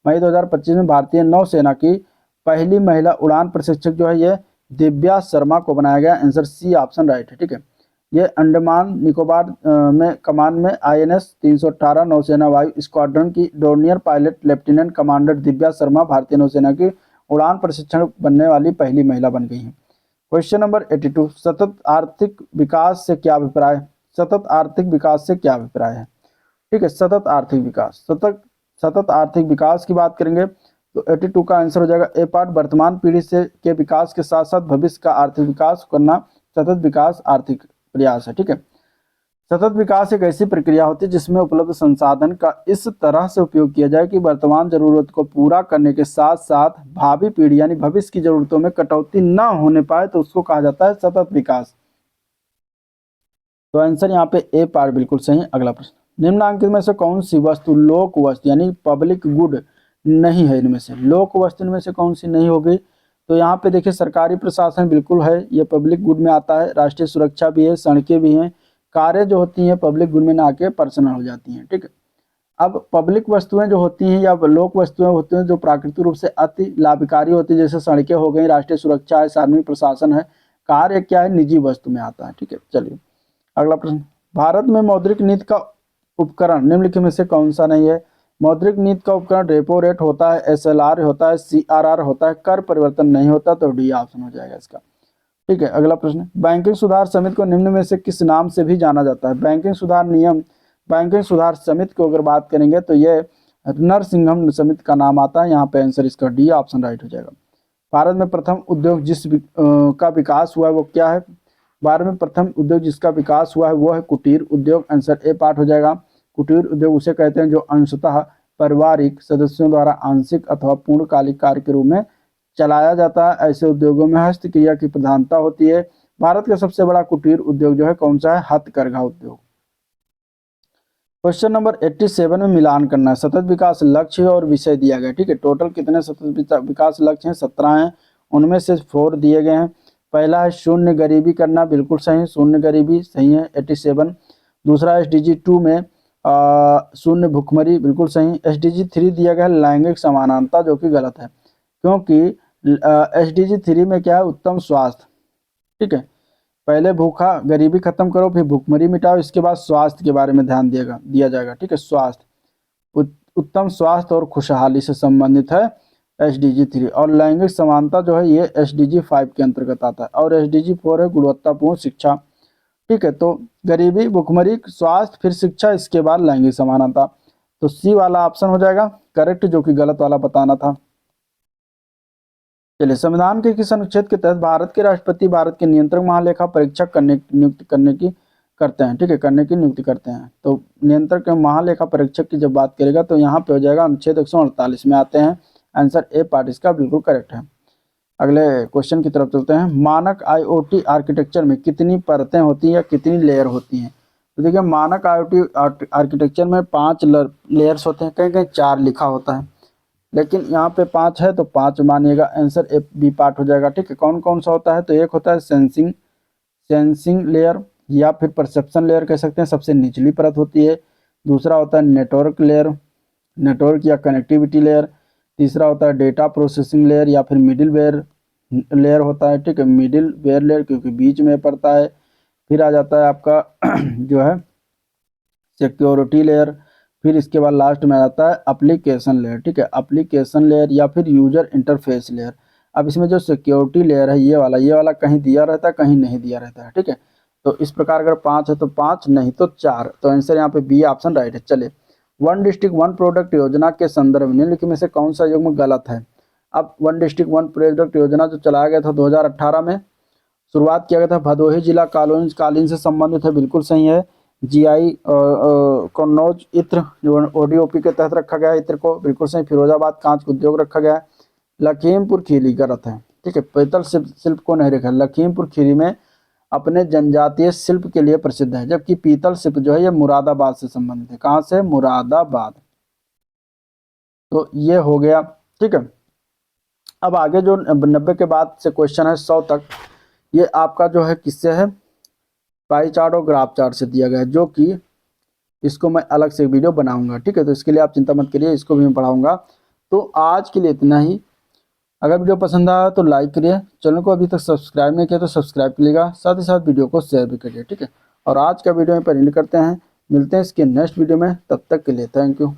मई 2025 में भारतीय नौसेना की पहली महिला उड़ान प्रशिक्षक जो है ये दिव्या शर्मा को बनाया गया। आंसर सी ऑप्शन राइट है। ठीक है, ये अंडमान निकोबार में कमान में INS 318 नौसेना वायु स्क्वाड्रन की Dornier pilot lieutenant commander Divya Sharma भारतीय नौसेना की उड़ान प्रशिक्षण बनने वाली पहली महिला बन गई हैं। क्वेश्चन नंबर 82, सतत आर्थिक विकास से क्या अभिप्राय? सतत आर्थिक विकास से क्या अभिप्राय है? ठीक है, सतत आर्थिक विकास, सतत आर्थिक विकास की बात करेंगे तो 82 का आंसर हो जाएगा ए पार्ट। वर्तमान पीढ़ी से के विकास के साथ साथ भविष्य का आर्थिक विकास करना सतत विकास आर्थिक प्रयास है। ठीक है, सतत विकास एक ऐसी प्रक्रिया होती है जिसमें उपलब्ध संसाधन का इस तरह से उपयोग किया जाए कि वर्तमान जरूरत को पूरा करने के साथ साथ भावी पीढ़ी यानी भविष्य की जरूरतों में कटौती न होने पाए, तो उसको कहा जाता है सतत विकास। तो आंसर यहाँ पे ए पार्ट बिल्कुल सही है। अगला प्रश्न, निम्नांकित में से कौन सी वस्तु लोक वस्तु यानी पब्लिक गुड नहीं है? इनमें से लोक वस्तु इनमें से कौन सी नहीं होगी? तो यहाँ पे देखिए सरकारी प्रशासन बिल्कुल है, ये पब्लिक गुड में आता है। राष्ट्रीय सुरक्षा भी है, सड़कें भी हैं। कार्य जो होती हैं पब्लिक गुड में ना आके पर्सनल हो जाती हैं। ठीक है, अब पब्लिक वस्तुएं जो होती हैं या लोक वस्तुएं होती हैं जो प्राकृतिक रूप से अति लाभकारी होती है, जैसे सड़कें हो गई, राष्ट्रीय सुरक्षा है, सार्वजनिक प्रशासन है। कार्य क्या है? निजी वस्तु में आता है। ठीक है, चलिए अगला प्रश्न, भारत में मौद्रिक नीति का उपकरण निम्नलिखित में से कौन सा नहीं है? मौद्रिक नीति का उपकरण रेपो रेट होता है, SLR होता है, CRR होता है, कर परिवर्तन नहीं होता, तो डी ऑप्शन हो जाएगा इसका। ठीक है, अगला प्रश्न, बैंकिंग सुधार समिति को निम्न में से किस नाम से भी जाना जाता है? बैंकिंग सुधार नियम, बैंकिंग सुधार समिति को अगर बात करेंगे तो ये नरसिंघम समिति का नाम आता है। यहाँ पे आंसर इसका डी ऑप्शन राइट हो जाएगा। भारत में प्रथम उद्योग का विकास हुआ है वो क्या है? भारत में प्रथम उद्योग जिसका विकास हुआ है वो है कुटीर उद्योग। आंसर ए पार्ट हो जाएगा। कुटीर उद्योग उसे कहते हैं जो अंशतः पारिवारिक सदस्यों द्वारा आंशिक अथवा पूर्णकालिक कार्य के रूप में चलाया जाता है। ऐसे उद्योगों में हस्तक्रिया की प्रधानता होती है। भारत का सबसे बड़ा कुटीर उद्योग जो है कौन सा है? हथकरघा उद्योग। क्वेश्चन नंबर 87 में मिलान करना है। सतत विकास लक्ष्य और विषय दिया गया, ठीक है। टोटल कितने सतत विकास लक्ष्य हैं? 17 हैं। उनमें से 4 दिए गए हैं। पहला है शून्य गरीबी करना, बिल्कुल सही, शून्य गरीबी सही है 87। दूसरा SDG 2 में शून्य भुखमरी, बिल्कुल सही। SDG 3 दिया गया है लैंगिक समानता, जो कि गलत है, क्योंकि SDG 3 में क्या है? उत्तम स्वास्थ्य, ठीक है। पहले भूखा गरीबी खत्म करो, फिर भूखमरी मिटाओ, इसके बाद स्वास्थ्य के बारे में ध्यान दिया जाएगा, ठीक है। स्वास्थ्य, उत्तम स्वास्थ्य और खुशहाली से संबंधित है SDG 3। और लैंगिक समानता जो है ये SDG 5 के अंतर्गत आता है। और SDG 4 है गुणवत्तापूर्ण शिक्षा, ठीक है। तो गरीबी, भुखमरी, स्वास्थ्य, फिर शिक्षा, इसके बाद लैंगिक समानता। तो सी वाला ऑप्शन हो जाएगा करेक्ट, जो कि गलत वाला बताना था। चलिए, संविधान के किस अनुच्छेद के तहत भारत के राष्ट्रपति भारत के नियंत्रक महालेखा परीक्षक नियुक्त करने की करते हैं, ठीक है, करने की नियुक्ति करते हैं। तो नियंत्रक महालेखा परीक्षक की जब बात करेगा तो यहाँ पे हो जाएगा अनुच्छेद 148 में आते हैं। आंसर ए पार्ट इसका बिल्कुल करेक्ट है। अगले क्वेश्चन की तरफ चलते हैं। मानक IoT आर्किटेक्चर में कितनी परतें होती हैं या कितनी लेयर होती हैं? तो देखिए, मानक IoT आर्किटेक्चर में 5 लेयर्स होते हैं, कहीं कहीं 4 लिखा होता है, लेकिन यहाँ पे 5 है तो 5 मानिएगा। आंसर ए बी पार्ट हो जाएगा, ठीक है। कौन कौन सा होता है? तो एक होता है सेंसिंग लेयर या फिर परसेप्शन लेयर कह सकते हैं, सबसे निचली परत होती है। दूसरा होता है नेटवर्क लेयर, नेटवर्क या कनेक्टिविटी लेयर। तीसरा होता है डेटा प्रोसेसिंग लेयर या फिर मिडिल वेयर लेयर होता है, ठीक है, मिडिल वेयर लेयर, क्योंकि बीच में पड़ता है। फिर आ जाता है आपका जो है सिक्योरिटी लेयर। फिर इसके बाद लास्ट में आ जाता है एप्लीकेशन लेयर, ठीक है, एप्लीकेशन लेयर या फिर यूजर इंटरफेस लेयर। अब इसमें जो सिक्योरिटी लेयर है ये वाला कहीं दिया रहता है, कहीं नहीं दिया रहता है, ठीक है। तो इस प्रकार अगर 5 है तो 5, नहीं तो 4। तो आंसर यहाँ पे बी ऑप्शन राइट है। चलिए, वन डिस्ट्रिक्ट वन प्रोडक्ट योजना के संदर्भ में निम्नलिखित में से कौन सा युग्म गलत है? अब वन डिस्ट्रिक्ट वन प्रोडक्ट योजना जो चलाया गया था 2018 में, शुरुआत किया गया था भदोही जिला कालीन से संबंधित है, बिल्कुल सही है। GI कन्नौज इत्र ODOP के तहत रखा गया है इत्र को, बिल्कुल सही। फिरोजाबाद कांच उद्योग रखा गया है। लखीमपुर खीरी गलत है, ठीक है, पीतल शिल्प को नहीं रखा। लखीमपुर खीरी में अपने जनजातीय शिल्प के लिए प्रसिद्ध है, जबकि पीतल शिल्प जो है ये मुरादाबाद से संबंधित है। कहाँ से? मुरादाबाद। तो ये हो गया, ठीक है। अब आगे जो 90 के बाद से क्वेश्चन है 100 तक, ये आपका जो है किससे है? पाई चार्ट और ग्राफ चार्ट से दिया गया है, जो कि इसको मैं अलग से वीडियो बनाऊंगा, ठीक है। तो इसके लिए आप चिंता मत करिए, इसको भी मैं पढ़ाऊंगा। तो आज के लिए इतना ही। अगर वीडियो पसंद आया तो लाइक करिए, चैनल को अभी तक सब्सक्राइब नहीं किया तो सब्सक्राइब करिएगा, साथ ही साथ वीडियो को शेयर भी करिए, ठीक है। और आज का वीडियो में पर एंड करते हैं, मिलते हैं इसके नेक्स्ट वीडियो में, तब तक के लिए थैंक यू।